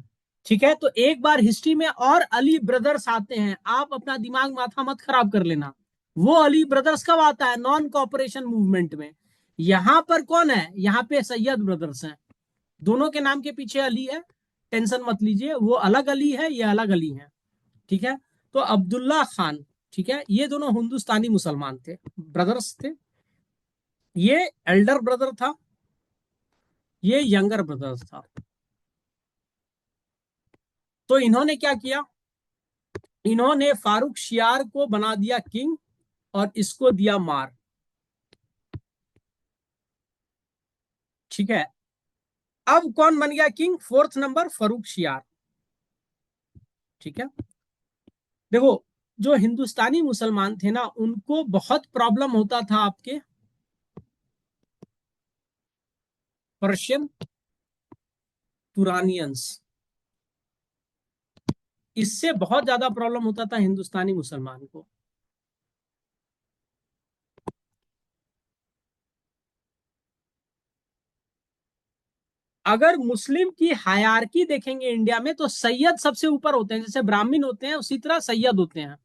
ठीक है, तो एक बार हिस्ट्री में और अली ब्रदर्स आते हैं, आप अपना दिमाग माथा मत खराब कर लेना। वो अली ब्रदर्स कब आता है? नॉन कॉपरेशन मूवमेंट में। यहां पर कौन है? यहाँ पे सैयद ब्रदर्स हैं। दोनों के नाम के पीछे अली है, टेंशन मत लीजिए, वो अलग अली है, ये अलग अली है। ठीक है, तो अब्दुल्ला खान, ठीक है, ये दोनों हिंदुस्तानी मुसलमान थे, ब्रदर्स थे। ये एल्डर ब्रदर था, ये यंगर ब्रदर था। तो इन्होंने क्या किया? इन्होंने फारूक शियार को बना दिया किंग, और इसको दिया मार। ठीक है, अब कौन बन गया king? Fourth number, Farrukh Siyar. ठीक है, देखो, जो हिंदुस्तानी मुसलमान थे ना, उनको बहुत प्रॉब्लम होता था आपके पर्शियन तुरानियंस। इससे बहुत ज्यादा प्रॉब्लम होता था हिंदुस्तानी मुसलमान को। अगर मुस्लिम की हायरार्की देखेंगे इंडिया में तो सैयद सबसे ऊपर होते हैं, जैसे ब्राह्मण होते हैं उसी तरह सैयद होते हैं।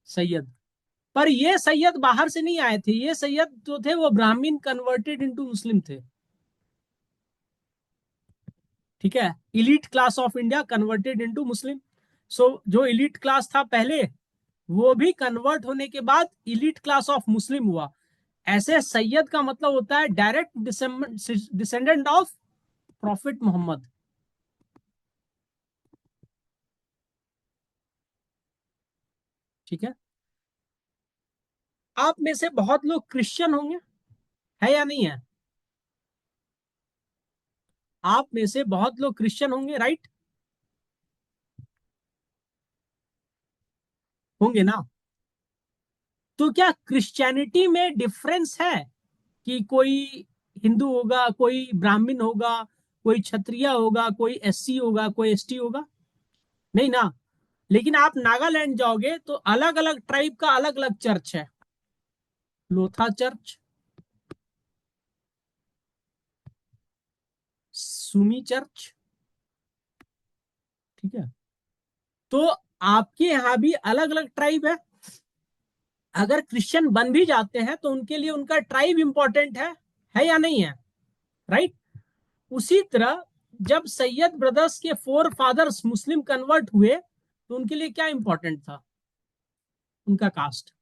सैयद, पर ये सैयद बाहर से नहीं आए थे, ये सैयद जो थे वो ब्राह्मण कन्वर्टेड इनटू मुस्लिम थे। ठीक है, elite class of India converted into Muslim. So जो इलीट क्लास था पहले, वो भी कन्वर्ट होने के बाद इलीट क्लास ऑफ मुस्लिम हुआ। ऐसे सैयद का मतलब होता है direct descendant of prophet Muhammad. ठीक है। आप में से बहुत लोग क्रिश्चियन होंगे, है या नहीं है? आप में से बहुत लोग क्रिश्चियन होंगे, राइट? होंगे ना? तो क्या क्रिश्चियनिटी में डिफरेंस है कि कोई हिंदू होगा, कोई ब्राह्मण होगा, कोई क्षत्रिय होगा, कोई एससी होगा, कोई एसटी होगा? नहीं ना। लेकिन आप नागालैंड जाओगे तो अलग अलग ट्राइब का अलग अलग चर्च है। लोथा चर्च, सुमी चर्च। ठीक है। तो आपके यहां भी अलग अलग ट्राइब है। अगर क्रिश्चियन बन भी जाते हैं तो उनके लिए उनका ट्राइब इंपॉर्टेंट है या नहीं है? राइट। उसी तरह जब सैयद ब्रदर्स के फोर फादर्स मुस्लिम कन्वर्ट हुए तो उनके लिए क्या इंपॉर्टेंट था? उनका कास्ट।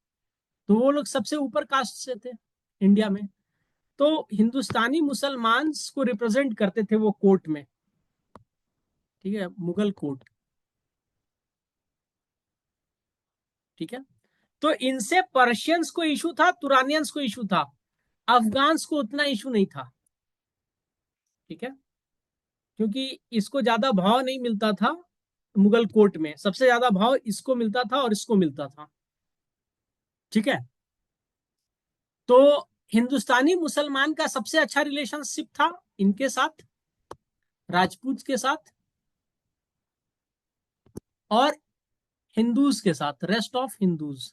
तो वो लोग सबसे ऊपर कास्ट से थे इंडिया में। तो हिंदुस्तानी मुसलमान को रिप्रेजेंट करते थे वो कोर्ट में। ठीक है, मुगल कोर्ट। ठीक है। तो इनसे पर्शियंस को इशू था, तुरानियंस को इशू था, अफगान्स को उतना इशू नहीं था। ठीक है। क्योंकि इसको ज्यादा भाव नहीं मिलता था मुगल कोर्ट में, सबसे ज्यादा भाव इसको मिलता था और इसको मिलता था। ठीक है। तो हिंदुस्तानी मुसलमान का सबसे अच्छा रिलेशनशिप था इनके साथ, राजपूत के साथ, और हिंदूज के साथ, रेस्ट ऑफ हिंदूज।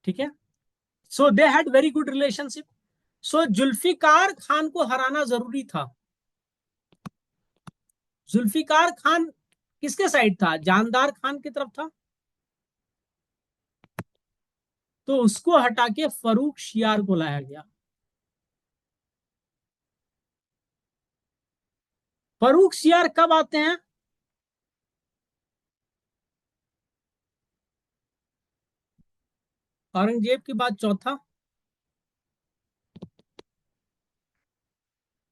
ठीक है। So they had very good relationship. So Zulfiqar Khan को हराना जरूरी था। जुल्फिकार खान किसके साइड था? जानदार खान की तरफ था। तो उसको हटा के फरूक शियार को लाया गया। फरूक शियार कब आते हैं? औरंगजेब के बाद चौथा।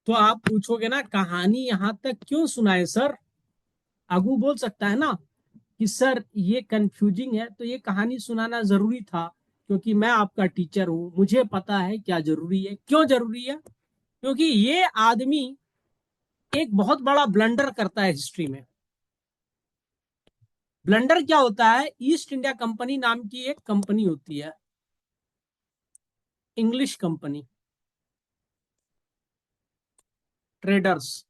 तो आप पूछोगे ना कहानी यहां तक क्यों सुनाए सर? अगू बोल सकता है ना कि सर ये कंफ्यूजिंग है, तो ये कहानी सुनाना जरूरी था क्योंकि मैं आपका टीचर हूं, मुझे पता है क्या जरूरी है। क्यों जरूरी है? क्योंकि ये आदमी एक बहुत बड़ा ब्लंडर करता है हिस्ट्री में। ब्लंडर क्या होता है? ईस्ट इंडिया कंपनी नाम की एक कंपनी होती है, इंग्लिश कंपनी, ट्रेडर्स।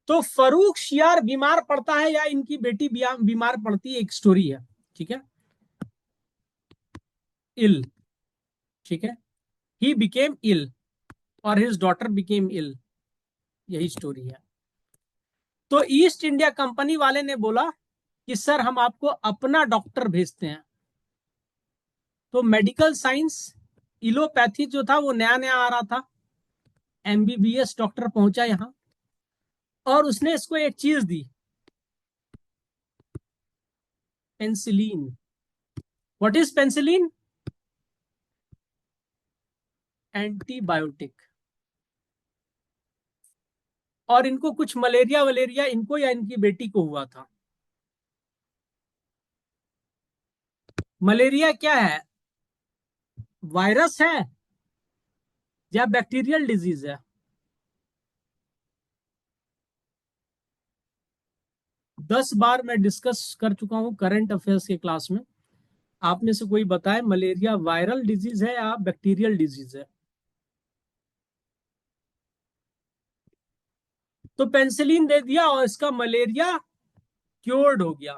तो फरूक शियार बीमार पड़ता है या इनकी बेटी बीमार पड़ती है, एक स्टोरी है। ठीक है। इल। ठीक है। ही बिकेम इल और हिज डॉटर बिकेम इल, यही स्टोरी है। तो ईस्ट इंडिया कंपनी वाले ने बोला कि सर हम आपको अपना डॉक्टर भेजते हैं। तो मेडिकल साइंस, इलोपैथी जो था वो नया नया आ रहा था। एमबीबीएस डॉक्टर पहुंचा यहां और उसने इसको एक चीज दी, penicillin. What is penicillin? Antibiotic. और इनको कुछ मलेरिया वलेरिया, इनको या इनकी बेटी को हुआ था। मलेरिया क्या है? वायरस है या बैक्टीरियल डिजीज है? 10 बार मैं डिस्कस कर चुका हूं करंट अफेयर्स के क्लास में। आप में से कोई बताए मलेरिया वायरल डिजीज है या बैक्टीरियल डिजीज है? तो पेंसिलिन दे दिया और इसका मलेरिया क्योर्ड हो गया।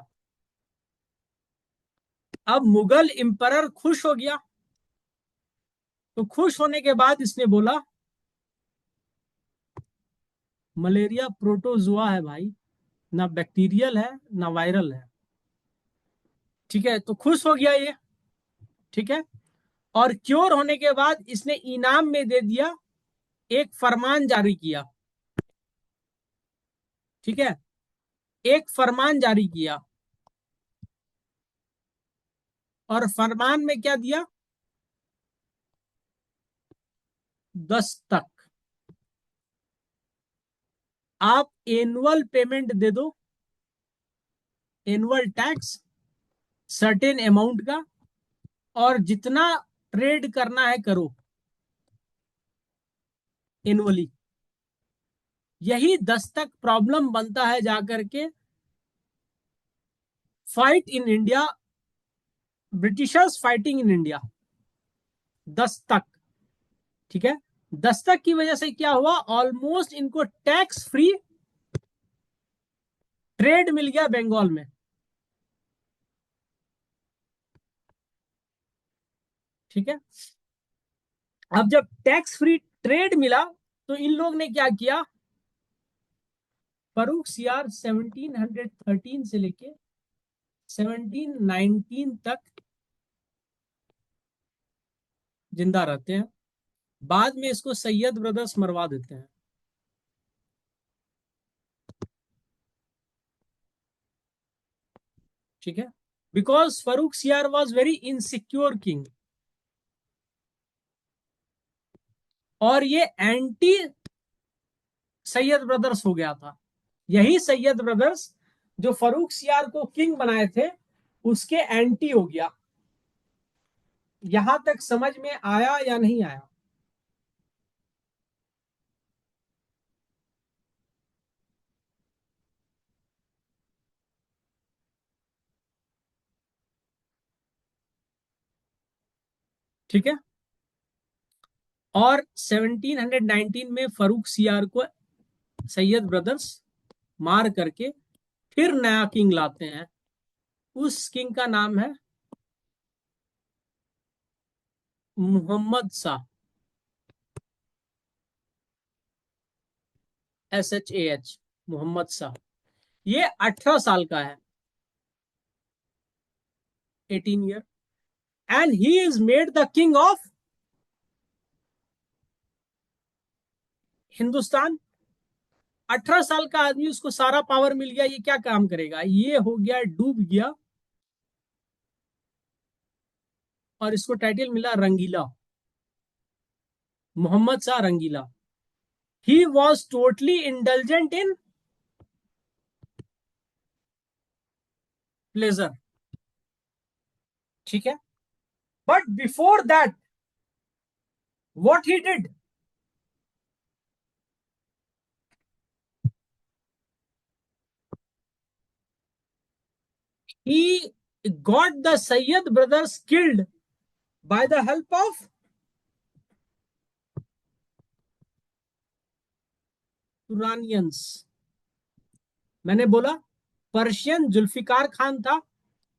अब मुगल इंपरर खुश हो गया। तो खुश होने के बाद इसने बोला मलेरिया प्रोटोजुआ है भाई, ना बैक्टीरियल है ना वायरल है। ठीक है, तो खुश हो गया ये। ठीक है, और क्योर होने के बाद इसने इनाम में दे दिया, एक फरमान जारी किया। ठीक है, एक फरमान जारी किया, और फरमान में क्या दिया, दस्तक, आप एनुअल पेमेंट दे दो, एनुअल टैक्स सर्टेन अमाउंट का, और जितना ट्रेड करना है करो एनुअली। यही दस्तक प्रॉब्लम बनता है जाकर के fight in India, Britishers fighting in India, Dastak. ठीक है, दस्तक की वजह से क्या हुआ, ऑलमोस्ट इनको टैक्स फ्री ट्रेड मिल गया बंगाल में। ठीक है, अब जब टैक्स फ्री ट्रेड मिला तो इन लोग ने क्या किया, फरूख सियार 1713 से लेके 1719 तक जिंदा रहते हैं। बाद में इसको सैयद ब्रदर्स मरवा देते हैं। ठीक है, बिकॉज फरूख सियार वॉज वेरी इनसिक्योर किंग, और ये एंटी सैयद ब्रदर्स हो गया था। यही सैयद ब्रदर्स जो फरूख सियार को किंग बनाए थे उसके एंटी हो गया। यहां तक समझ में आया या नहीं आया? ठीक है, और 1719 में फरूख सियार को सैयद ब्रदर्स मार करके फिर नया किंग लाते हैं। उस किंग का नाम है मोहम्मद शाह, SHAH, मोहम्मद शाह। ये 18 साल का है, 18 year, and he is made the king of Hindustan. 18 साल का आदमी, उसको सारा पावर मिल गया, ये क्या काम करेगा, ये हो गया डूब गया, और इसको टाइटल मिला Rangila, Mohammad Shah Rangila. He was totally indulgent in pleasure. ठीक है, but before that what he did, he got the Sayyid brothers killed by the help of तुरानियंस। मैंने बोला पर्शियन जुल्फिकार खान था,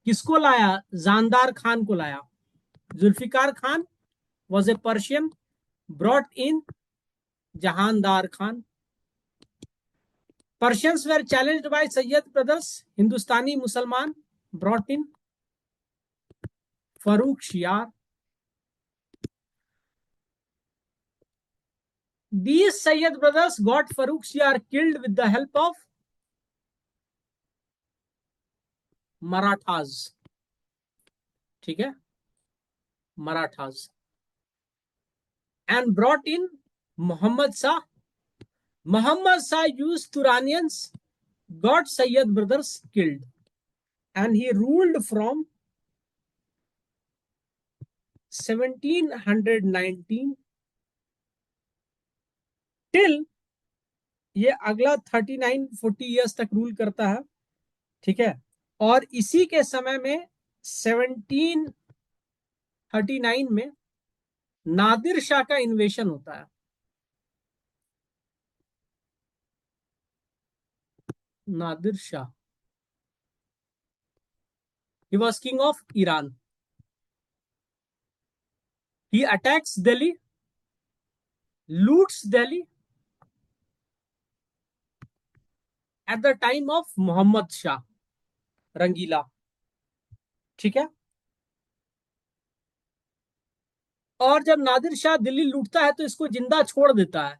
किसको लाया, जानदार खान को लाया। Zulfiqar Khan was a Persian, brought in Jahandar Khan. Persians were challenged by Sayyid brothers, Hindustani Musalman brought in Farrukh Siyar. These Sayyid brothers got Farooq Shiar killed with the help of Marathas। ठीक है, Marathas, and brought in Muhammad Shah। Muhammad Shah used Turanians, got Sayyid brothers killed, and he ruled from 1719 till ये अगला 39-40 ईयर्स तक रूल करता है। ठीक है, और इसी के समय में 1739 में नादिर शाह का इन्वेशन होता है। Nadir Shah, he was king of Iran. He attacks Delhi, loots Delhi at the time of Muhammad Shah रंगीला, ठीक है। और जब नादिर शाह दिल्ली लूटता है तो इसको जिंदा छोड़ देता है,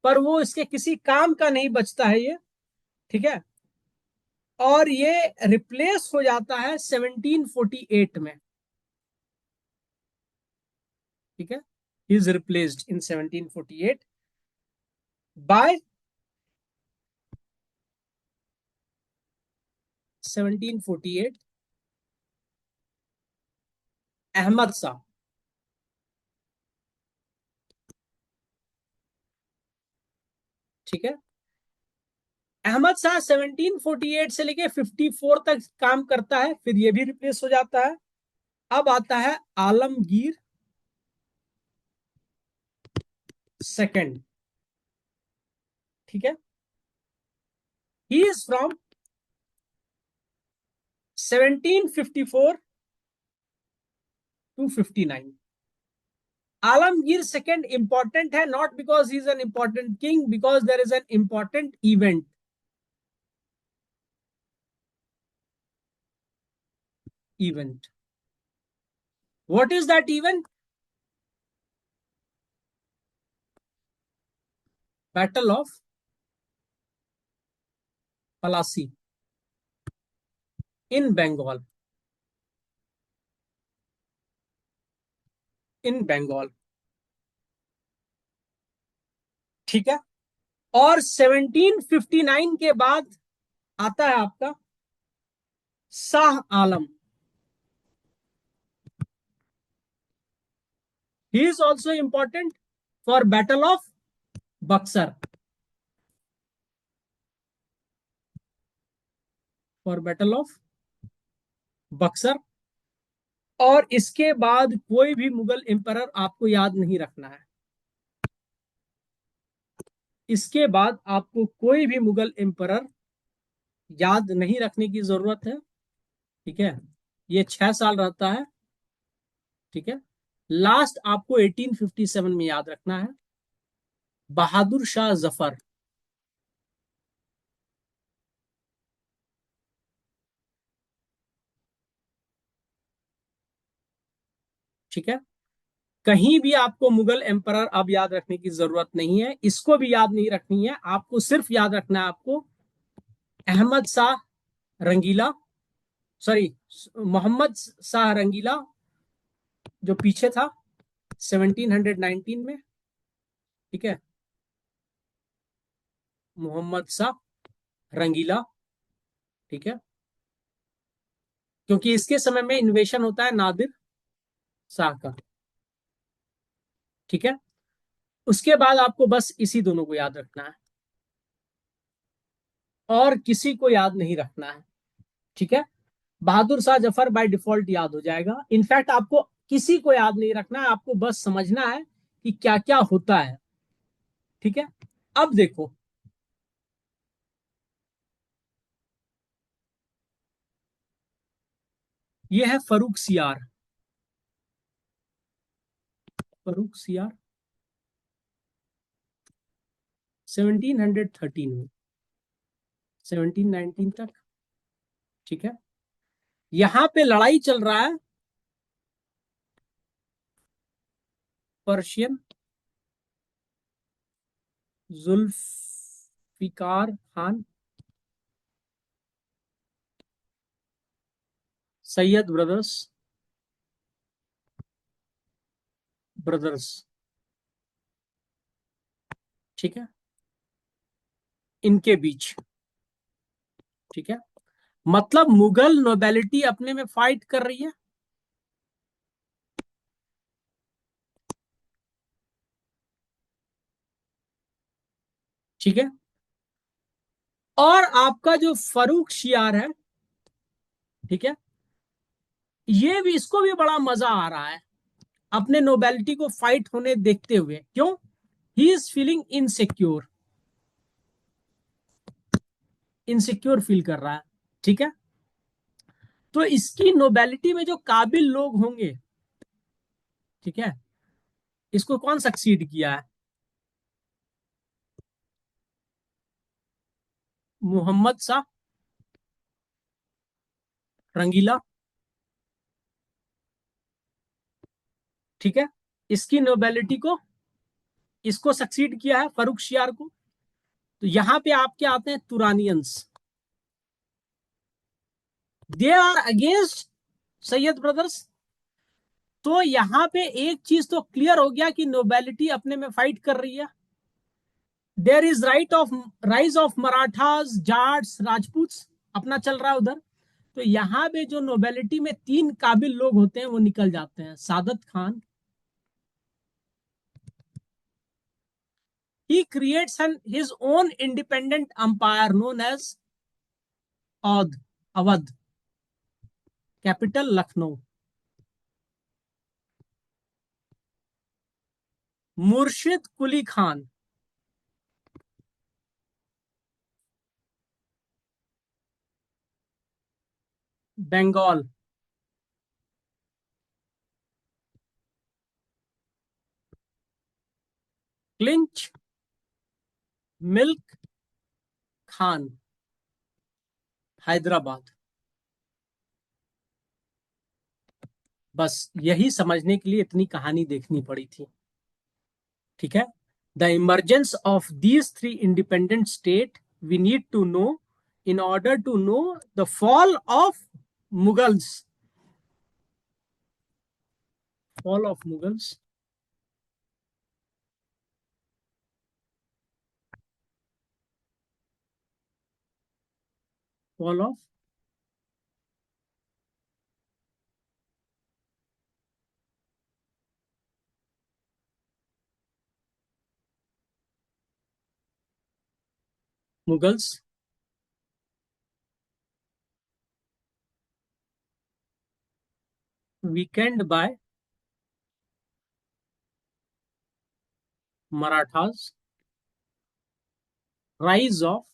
पर वो इसके किसी काम का नहीं बचता है ये, ठीक है। और ये रिप्लेस हो जाता है 1748 में, ठीक है। He is replaced in 1748 by 1748 Ahmad Shah, ठीक है। अहमद शाह 1748 से लेके 54 तक काम करता है, फिर ये भी रिप्लेस हो जाता है। अब आता है आलमगीर सेकंड, ठीक है। He is from 1754 to 59। Alamgir second important है, not because he is an important king, because there is an important event. What is that event? Battle of Palasi in Bengal. In Bengal, ठीक है। और 1759 के बाद आता है आपका Shah Alam. He is also important for Battle of Buxar. For Battle of Buxar। और इसके बाद कोई भी मुगल एम्परर आपको याद नहीं रखना है। इसके बाद आपको कोई भी मुगल एम्परर याद नहीं रखने की जरूरत है, ठीक है। ये 6 साल रहता है, ठीक है। लास्ट आपको 1857 में याद रखना है, बहादुर शाह जफर, ठीक है। कहीं भी आपको मुगल एम्परर अब याद रखने की जरूरत नहीं है, इसको भी याद नहीं रखनी है, आपको सिर्फ याद रखना है आपको अहमद शाह रंगीला, सॉरी मोहम्मद शाह रंगीला जो पीछे था 1719 में, ठीक है। मोहम्मद शाह रंगीला, ठीक है, क्योंकि इसके समय में इन्वेशन होता है नादिर शाह का, ठीक है। उसके बाद आपको बस इसी दोनों को याद रखना है और किसी को याद नहीं रखना है, ठीक है। बहादुर शाह जफर बाय डिफॉल्ट याद हो जाएगा। इनफैक्ट आपको किसी को याद नहीं रखना है, आपको बस समझना है कि क्या क्या होता है, ठीक है। अब देखो, ये है फरूक सियार। फरूक सियार 1713 में 1719 तक, ठीक है। यहां पे लड़ाई चल रहा है पर्शियन जुल्फिकार खान सैयद ब्रदर्स, ठीक है, इनके बीच, ठीक है। मतलब मुगल नोबेलिटी अपने में फाइट कर रही है, ठीक है। और आपका जो फरूक शियार है, ठीक है, ये भी, इसको भी बड़ा मजा आ रहा है अपने नोबेलिटी को फाइट होने देखते हुए। क्यों? He is feeling insecure. Insecure feel कर रहा है, ठीक है। तो इसकी नोबेलिटी में जो काबिल लोग होंगे, ठीक है, इसको कौन सक्सीड किया है? मोहम्मद शाह रंगीला, ठीक है। इसकी नोबेलिटी को, इसको सक्सीड किया है फरूख शियार को। तो यहां पे आपके आते हैं Turanians, they are against Sayyid brothers. तो यहां पे एक चीज तो क्लियर हो गया कि नोबेलिटी अपने में फाइट कर रही है। There is rise of Marathas, Jats, Rajput अपना चल रहा है उधर। तो यहां पे जो नोबेलिटी में तीन काबिल लोग होते हैं वो निकल जाते हैं। Saadat Khan, he creates his own independent empire known as Awadh, capital Lucknow. Murshid Quli Khan, Bengal. क्लिंच मिल्क खान, हैदराबाद। बस यही समझने के लिए इतनी कहानी देखनी पड़ी थी, ठीक है। The emergence of these three independent state we need to know in order to know the fall of Mughals, fall of Mughals, fall of Mughals weakened by Marathas, rise of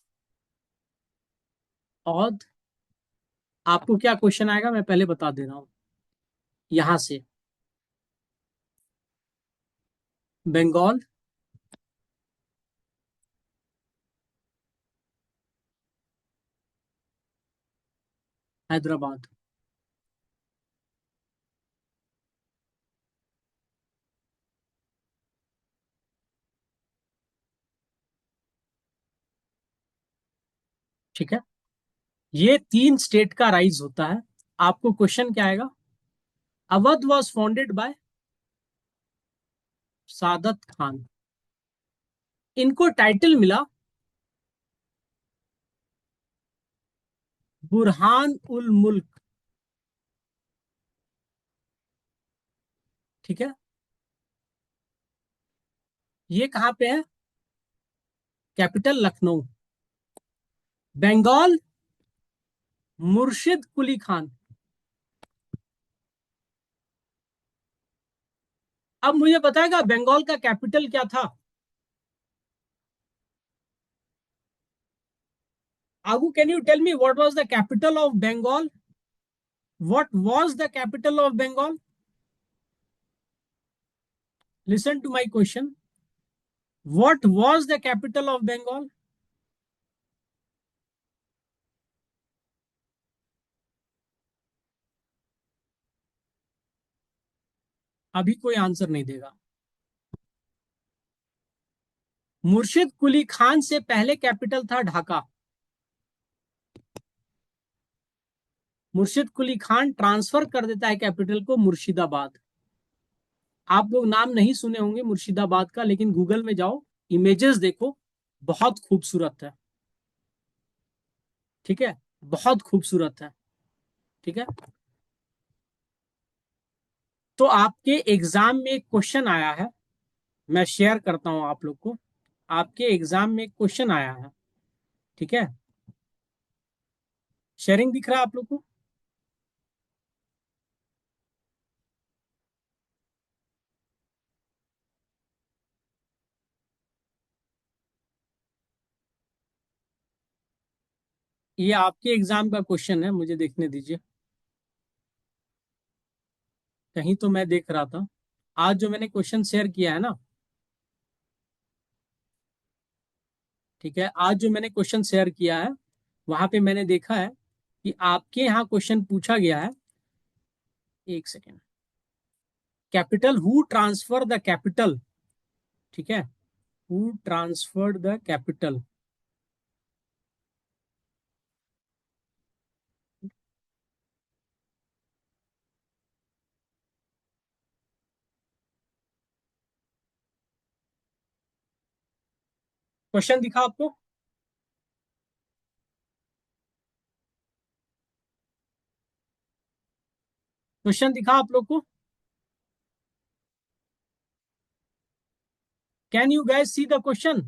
Oudh. आपको क्या क्वेश्चन आएगा मैं पहले बता दे रहा हूं। यहां से बंगाल, हैदराबाद, ठीक है। ये तीन स्टेट का राइज होता है। आपको क्वेश्चन क्या आएगा? अवध वॉज फाउंडेड बाय सादत खान। इनको टाइटल मिला बुरहान उल मुल्क, ठीक है। ये कहां पे है? कैपिटल लखनऊ। बंगाल, मुर्शिद कुली खान। अब मुझे बताएगा बंगाल का कैपिटल क्या था? आगू, can you tell me what was the capital of Bengal? What was the capital of Bengal? Listen to my question. What was the capital of Bengal? अभी कोई आंसर नहीं देगा। मुर्शिद कुली खान से पहले कैपिटल था ढाका। मुर्शिद कुली खान ट्रांसफर कर देता है कैपिटल को मुर्शिदाबाद। आप लोग नाम नहीं सुने होंगे मुर्शिदाबाद का, लेकिन गूगल में जाओ, इमेजेस देखो, बहुत खूबसूरत है, ठीक है, बहुत खूबसूरत है, ठीक है। तो आपके एग्जाम में एक क्वेश्चन आया है, मैं शेयर करता हूं आप लोग को। आपके एग्जाम में एक क्वेश्चन आया है, ठीक है। शेयरिंग दिख रहा है आप लोग को? ये आपके एग्जाम का क्वेश्चन है, मुझे देखने दीजिए। कहीं तो मैं देख रहा था आज जो मैंने क्वेश्चन शेयर किया है ना, ठीक है, आज जो मैंने क्वेश्चन शेयर किया है वहां पे मैंने देखा है कि आपके यहाँ क्वेश्चन पूछा गया है। एक second. Capital, who transfer the capital, ठीक है, who transferred the capital. Question दिखा आपको? क्वेश्चन दिखा आप लोग को? Can you gas see the question?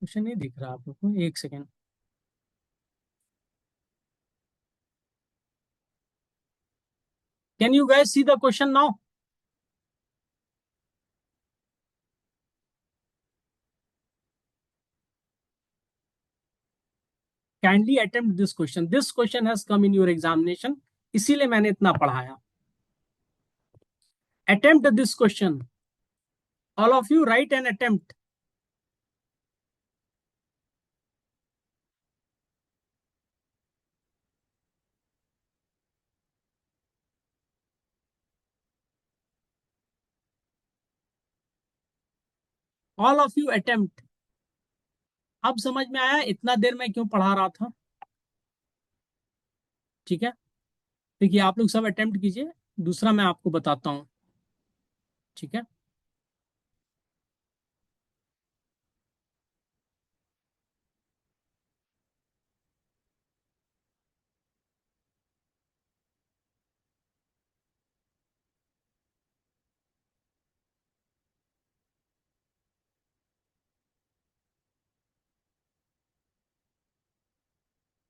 Question नहीं दिख रहा आप लोग को? एक second. Can you gas see the question now? Kindly attempt this question, this question has come in your examination, इसीलिए मैंने इतना पढ़ाया। Attempt this question, all of you right an attempt. All of you attempt. अब समझ में आया इतना देर मैं क्यों पढ़ा रहा था? ठीक है, देखिए आप लोग सब अटेम्प्ट कीजिए। दूसरा मैं आपको बताता हूं, ठीक है।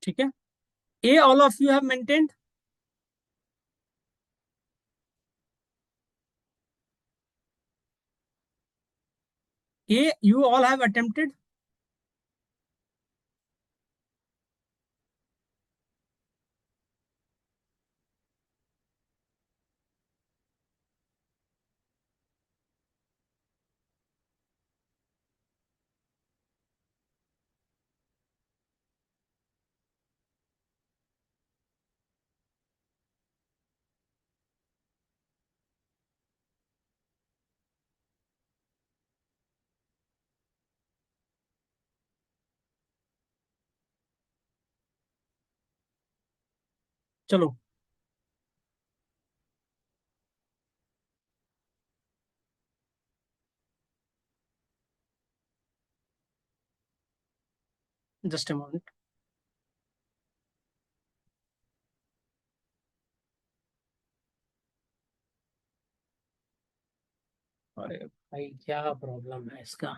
ठीक है, a all of you have maintained, a you all have attempted. चलो, जस्ट अ मोमेंट। अरे भाई क्या प्रॉब्लम है इसका?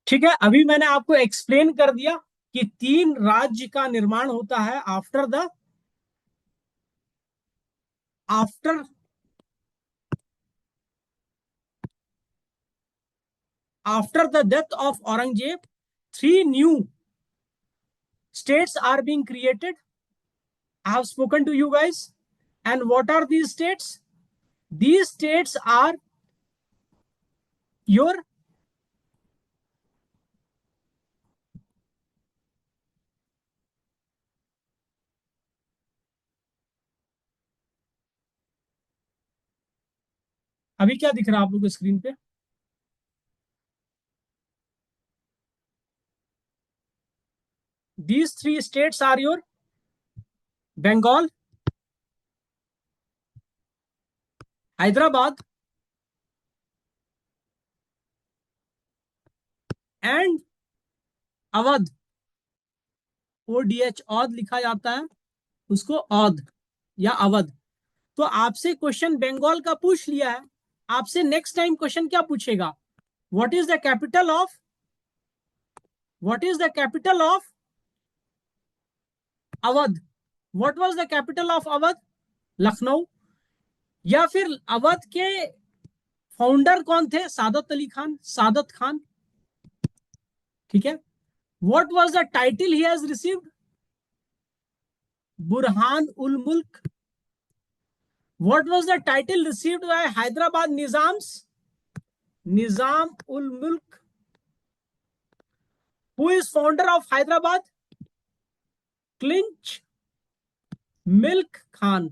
ठीक है, अभी मैंने आपको एक्सप्लेन कर दिया कि तीन राज्य का निर्माण होता है after after the death of Aurangzeb, three new states are being created. I have spoken to you guys. And what are these states? These states are your, अभी क्या दिख रहा है आप लोग को स्क्रीन पे? These three states are your Bengal, Hyderabad, and Awadh. ODH Aundh लिखा जाता है, उसको औध या अवध। तो आपसे क्वेश्चन बंगाल का पूछ लिया है, आपसे नेक्स्ट टाइम क्वेश्चन क्या पूछेगा, what is the capital of, what is the capital of Awadh, what was the capital of Awadh, Lucknow. या फिर अवध के फाउंडर कौन थे, सादत अली खान, सादत खान। ठीक है। What was the title he has received, Burhan ul Mulk. What was the title received by Hyderabad Nizams, Nizam ul Mulk. Who is founder of Hyderabad, क्लिंच मिल्क खान।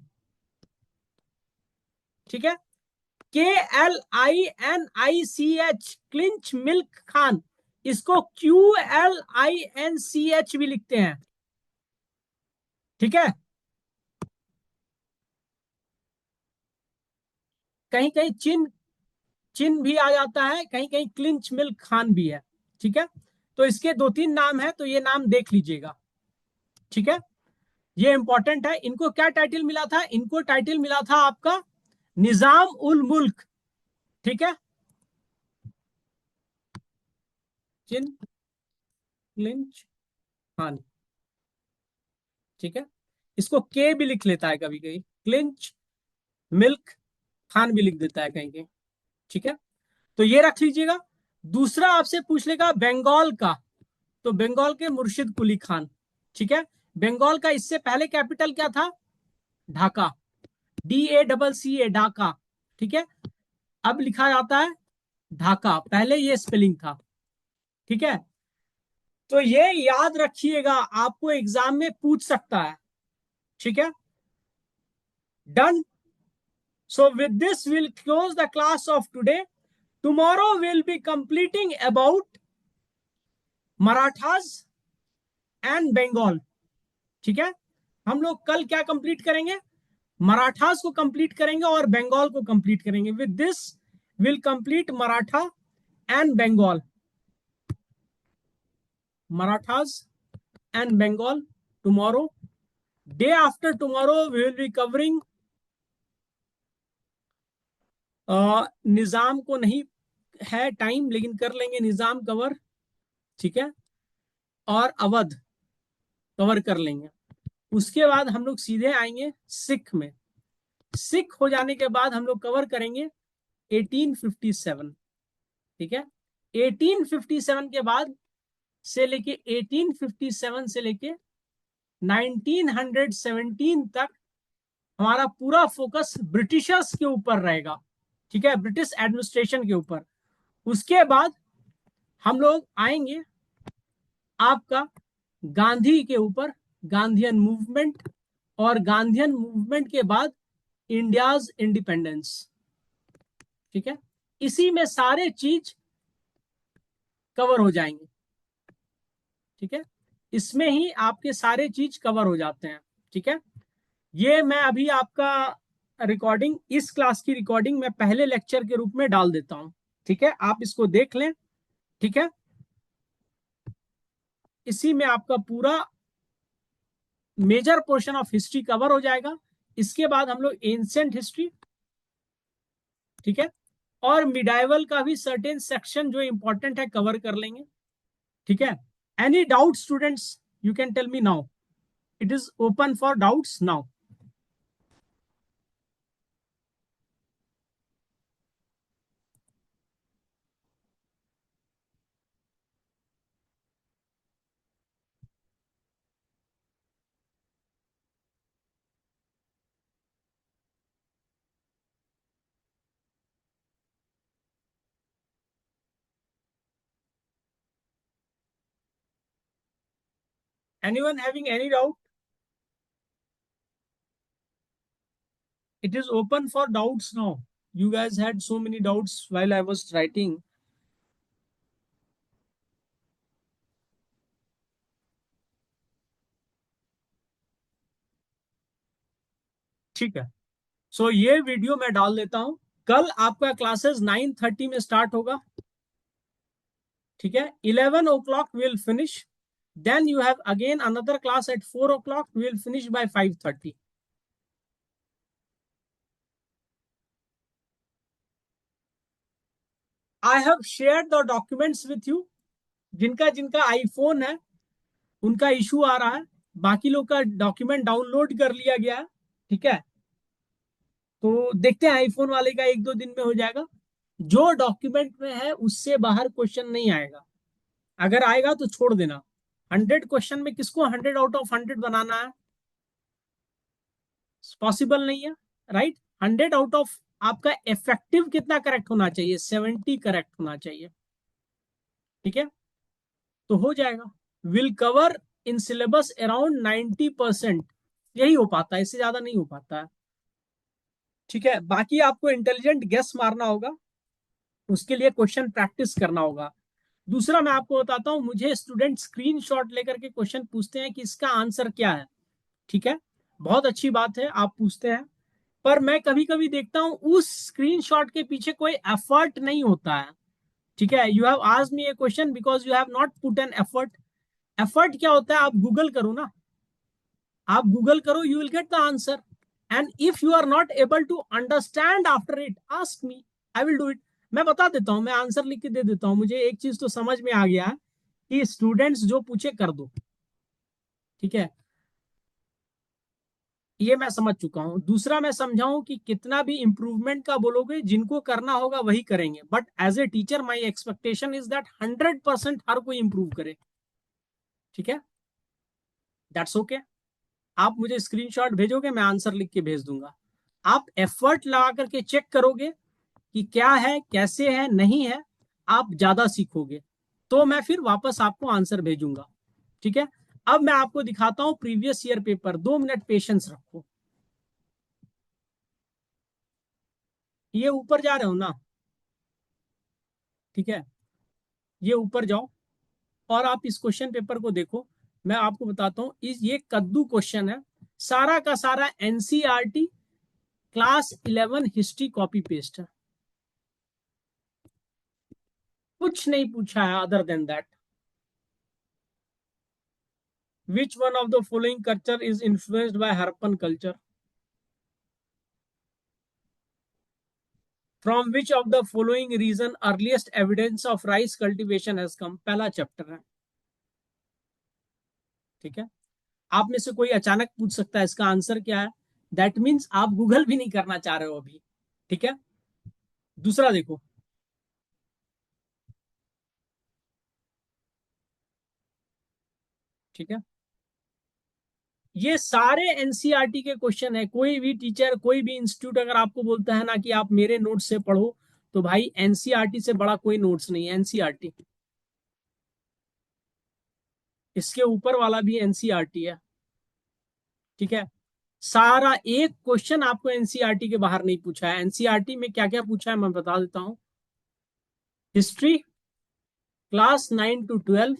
ठीक है। KLINICH, क्लिंच मिल्क खान, इसको QLINCH भी लिखते हैं। ठीक है। कहीं कहीं चिन्ह चिन्ह भी आ जाता है, कहीं कहीं क्लिंच मिल्क खान भी है। ठीक है। तो इसके दो तीन नाम है, तो ये नाम देख लीजिएगा। ठीक है। ये इंपॉर्टेंट है। इनको क्या टाइटल मिला था, इनको टाइटल मिला था आपका निजाम उल मुल्क। ठीक है। चिन्ह क्लिंच खान। ठीक है। इसको के भी लिख लेता है कभी कभी, क्लिंच मिल्क खान भी लिख देता है कहीं कहीं। ठीक है। तो ये रख लीजिएगा। दूसरा आपसे पूछ लेगा बंगाल का, तो बंगाल के मुर्शिद कुली खान। ठीक है। बंगाल का इससे पहले कैपिटल क्या था, ढाका, DACCA, ढाका। ठीक है। अब लिखा जाता है ढाका, पहले ये स्पेलिंग था। ठीक है। तो ये याद रखिएगा, आपको एग्जाम में पूछ सकता है। ठीक है। Done. So with this we'll close the class of today. Tomorrow we'll be completing about Marathas and Bengal. ठीक है। हम लोग कल क्या कंप्लीट करेंगे, मराठास को कंप्लीट करेंगे और बंगाल को कंप्लीट करेंगे। With this will complete Maratha and Bengal, Marathas and Bengal tomorrow. Day after tomorrow we will be covering, Nizam को नहीं है टाइम, लेकिन कर लेंगे निजाम कवर। ठीक है। और अवध कवर कर लेंगे। उसके बाद हम लोग सीधे आएंगे सिख में। सिख हो जाने के बाद हम लोग कवर करेंगे 1857। ठीक है। 1857 के बाद से लेके 1857 से लेके 1917 तक हमारा पूरा फोकस ब्रिटिशर्स के ऊपर रहेगा। ठीक है, ब्रिटिश एडमिनिस्ट्रेशन के ऊपर। उसके बाद हम लोग आएंगे आपका गांधी के ऊपर, गांधीयन मूवमेंट, और गांधीयन मूवमेंट के बाद इंडियाज इंडिपेंडेंस। ठीक है। इसी में सारे चीज कवर हो जाएंगे। ठीक है। इसमें ही आपके सारे चीज कवर हो जाते हैं। ठीक है। ये मैं अभी आपका रिकॉर्डिंग, इस क्लास की रिकॉर्डिंग मैं पहले लेक्चर के रूप में डाल देता हूं। ठीक है, आप इसको देख लें। ठीक है। इसी में आपका पूरा major portion of history cover हो जाएगा। इसके बाद हम लोग एंशिएंट हिस्ट्री, ठीक है, और मिडाइवल का भी सर्टेन सेक्शन जो इंपॉर्टेंट है कवर कर लेंगे। ठीक है। Any doubt students, you can tell me now, it is open for doubts now. Anyone having any doubt? It is open for doubts now. You guys had so many doubts while I was writing. ठीक है। सो ये वीडियो मैं डाल देता हूं। कल आपका क्लासेस 9:30 में स्टार्ट होगा। ठीक है। 11 o'clock will finish. Then you have again another class at 4 o'clock. We will finish by 5:30. I have shared the documents with you. जिनका जिनका आईफोन है उनका इशू आ रहा है, बाकी लोग का डॉक्यूमेंट डाउनलोड कर लिया गया है। ठीक है, तो देखते हैं आईफोन वाले का 1-2 दिन में हो जाएगा। जो डॉक्यूमेंट में है उससे बाहर क्वेश्चन नहीं आएगा, अगर आएगा तो छोड़ देना। 100 क्वेश्चन में किसको 100 आउट ऑफ 100 बनाना है? पॉसिबल नहीं है, राइट। 100 आउट ऑफ आपका इफेक्टिव कितना करेक्ट होना चाहिए? 70 करेक्ट होना चाहिए। ठीक है, तो हो जाएगा। Will cover in syllabus around 90%, यही हो पाता है, इससे ज्यादा नहीं हो पाता है। ठीक है, बाकी आपको इंटेलिजेंट गेस मारना होगा, उसके लिए क्वेश्चन प्रैक्टिस करना होगा। दूसरा मैं आपको बताता हूं, मुझे स्टूडेंट स्क्रीनशॉट लेकर के क्वेश्चन पूछते हैं कि इसका आंसर क्या है। ठीक है, बहुत अच्छी बात है आप पूछते हैं, पर मैं कभी कभी देखता हूं उस स्क्रीनशॉट के पीछे कोई एफर्ट नहीं होता है। ठीक है, you have asked me A question because you have not put an effort. Effort क्या होता है? आप गूगल करो ना, आप गूगल करो, you will get the answer. And if you are not able to understand after it, ask me, I will do it. मैं बता देता हूं, मैं आंसर लिख के दे देता हूं। मुझे एक चीज तो समझ में आ गया कि स्टूडेंट्स जो पूछे कर दो। ठीक है, ये मैं समझ चुका हूं। दूसरा मैं समझाऊं कि कितना भी इंप्रूवमेंट का बोलोगे, जिनको करना होगा वही करेंगे, but as a teacher my expectation is that 100% हर कोई इंप्रूव करे। ठीक है, दैट्स ओके। आप मुझे स्क्रीनशॉट भेजोगे, मैं आंसर लिख के भेज दूंगा। आप एफर्ट लगा करके चेक करोगे कि क्या है, कैसे है, नहीं है, आप ज्यादा सीखोगे, तो मैं फिर वापस आपको आंसर भेजूंगा। ठीक है, अब मैं आपको दिखाता हूं previous year paper. 2 minute patience रखो। ये ऊपर जा रहे हो ना? ठीक है, ये ऊपर जाओ और आप इस क्वेश्चन पेपर को देखो। मैं आपको बताता हूं, इस ये कद्दू क्वेश्चन है, सारा का सारा NCERT class 11 history copy paste है, कुछ नहीं पूछा है other than that. Which one of the following culture is influenced by Harappan culture? From which of the following region earliest evidence of rice cultivation has come? पहला चैप्टर है। ठीक है, आप में से कोई अचानक पूछ सकता है इसका आंसर क्या है, दैट मीन्स आप गूगल भी नहीं करना चाह रहे हो अभी। ठीक है, दूसरा देखो, ठीक है, ये सारे एनसीईआरटी के क्वेश्चन है। कोई भी टीचर, कोई भी इंस्टीट्यूट अगर आपको बोलता है ना कि आप मेरे नोट से पढ़ो, तो भाई एनसीईआरटी से बड़ा कोई नोट्स नहीं है। एनसीईआरटी, इसके ऊपर वाला भी एनसीईआरटी है। ठीक है, सारा एक क्वेश्चन आपको एनसीईआरटी के बाहर नहीं पूछा है। एनसीईआरटी में क्या क्या पूछा है मैं बता देता हूं। History class 9 to 12,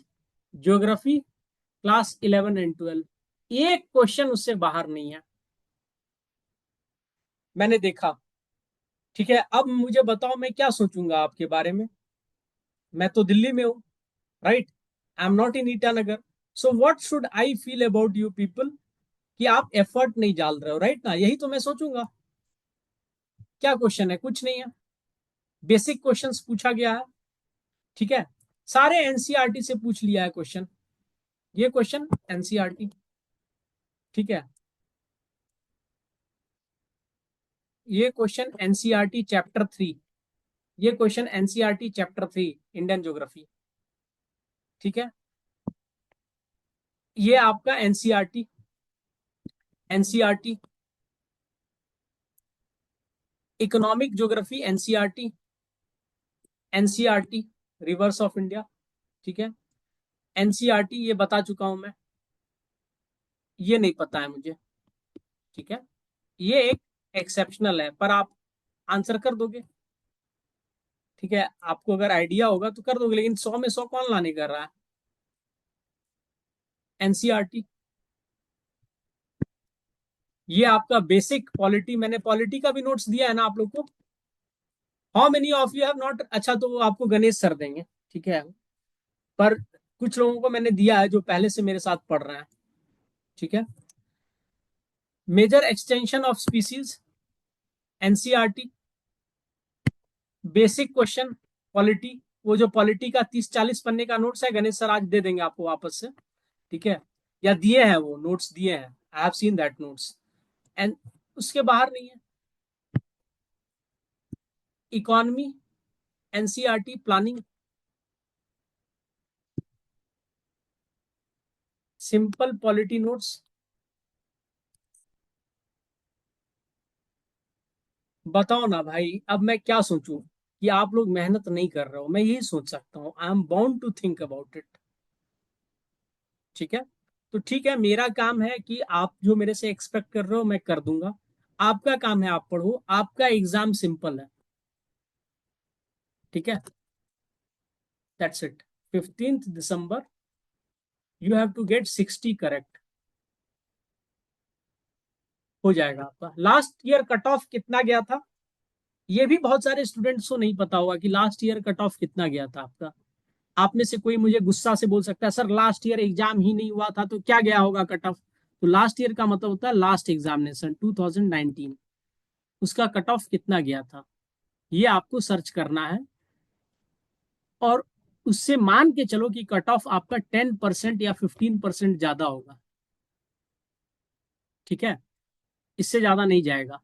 geography class 11 and 12, एक क्वेश्चन उससे बाहर नहीं है, मैंने देखा। ठीक है, अब मुझे बताओ मैं क्या सोचूंगा आपके बारे में। मैं तो दिल्ली में हूँ, right, I am not in Itanagar. So what should I feel about you people, कि आप एफर्ट नहीं डाल रहे हो, राइट ना? यही तो मैं सोचूंगा। क्या क्वेश्चन है? कुछ नहीं है, बेसिक क्वेश्चंस पूछा गया है। ठीक है, सारे एनसीईआरटी से पूछ लिया है क्वेश्चन, ये क्वेश्चन एनसीईआरटी। ठीक है, ये क्वेश्चन एनसीईआरटी चैप्टर 3, ये question NCERT chapter 3 Indian geography. ठीक है, ये आपका NCERT, NCERT economic geography, NCERT, NCERT reverse of India. ठीक है, एनसीईआरटी ये बता चुका हूं मैं, ये नहीं पता है मुझे। ठीक है, ये एक एक्सेप्शनल है, पर आप आंसर कर दोगे। ठीक है, आपको अगर आइडिया होगा तो कर दोगे, लेकिन 100 में 100 कौन लाने कर रहा है? एनसीईआरटी, ये आपका बेसिक पॉलिटी, मैंने पॉलिटी का भी नोट्स दिया है ना आप लोग को। How many of you have not? अच्छा, तो वो आपको गणेश सर देंगे। ठीक है, पर कुछ लोगों को मैंने दिया है जो पहले से मेरे साथ पढ़ रहे हैं, ठीक है। Major extension of species, NCERT. Basic question polity, वो जो पॉलिटी का 30-40 पन्ने का नोट्स है, गणेश सर आज दे देंगे आपको वापस से, ठीक है। या दिए हैं, वो नोट्स दिए हैं, I have seen that notes. And उसके बाहर नहीं है। Economy, NCERT planning, simple polity notes. बताओ ना भाई, अब मैं क्या सोचूं कि आप लोग मेहनत नहीं कर रहे हो, मैं यही सोच सकता हूँ। I am bound to think about it, ठीक है। तो ठीक है, मेरा काम है कि आप जो मेरे से एक्सपेक्ट कर रहे हो मैं कर दूंगा। आपका काम है आप पढ़ो, आपका एग्जाम सिंपल है, ठीक है। That's it. 15 December, you have to get 60 correct. हो जाएगा आपका। लास्ट ईयर कट ऑफ कितना गया था, ये भी बहुत सारे स्टूडेंट्स को नहीं पता होगा कि लास्ट ईयर कट ऑफ कितना गया था आपका। आप में से कोई मुझे गुस्सा से बोल सकता है, सर लास्ट ईयर एग्जाम ही नहीं हुआ था तो क्या गया होगा कट ऑफ। तो लास्ट ईयर का मतलब होता है लास्ट एग्जामिनेशन 2019, उसका कट ऑफ कितना गया था, ये आपको सर्च करना है। और उससे मान के चलो कि कट ऑफ आपका 10% या 15% ज्यादा होगा, ठीक है। इससे ज्यादा नहीं जाएगा।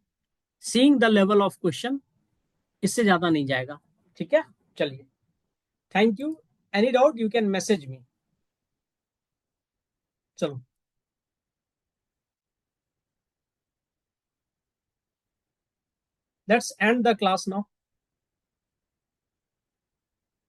Seeing the level of question, इससे ज्यादा नहीं जाएगा, ठीक है। चलिए, thank you. Any doubt you can message me. चलो, let's end the class now.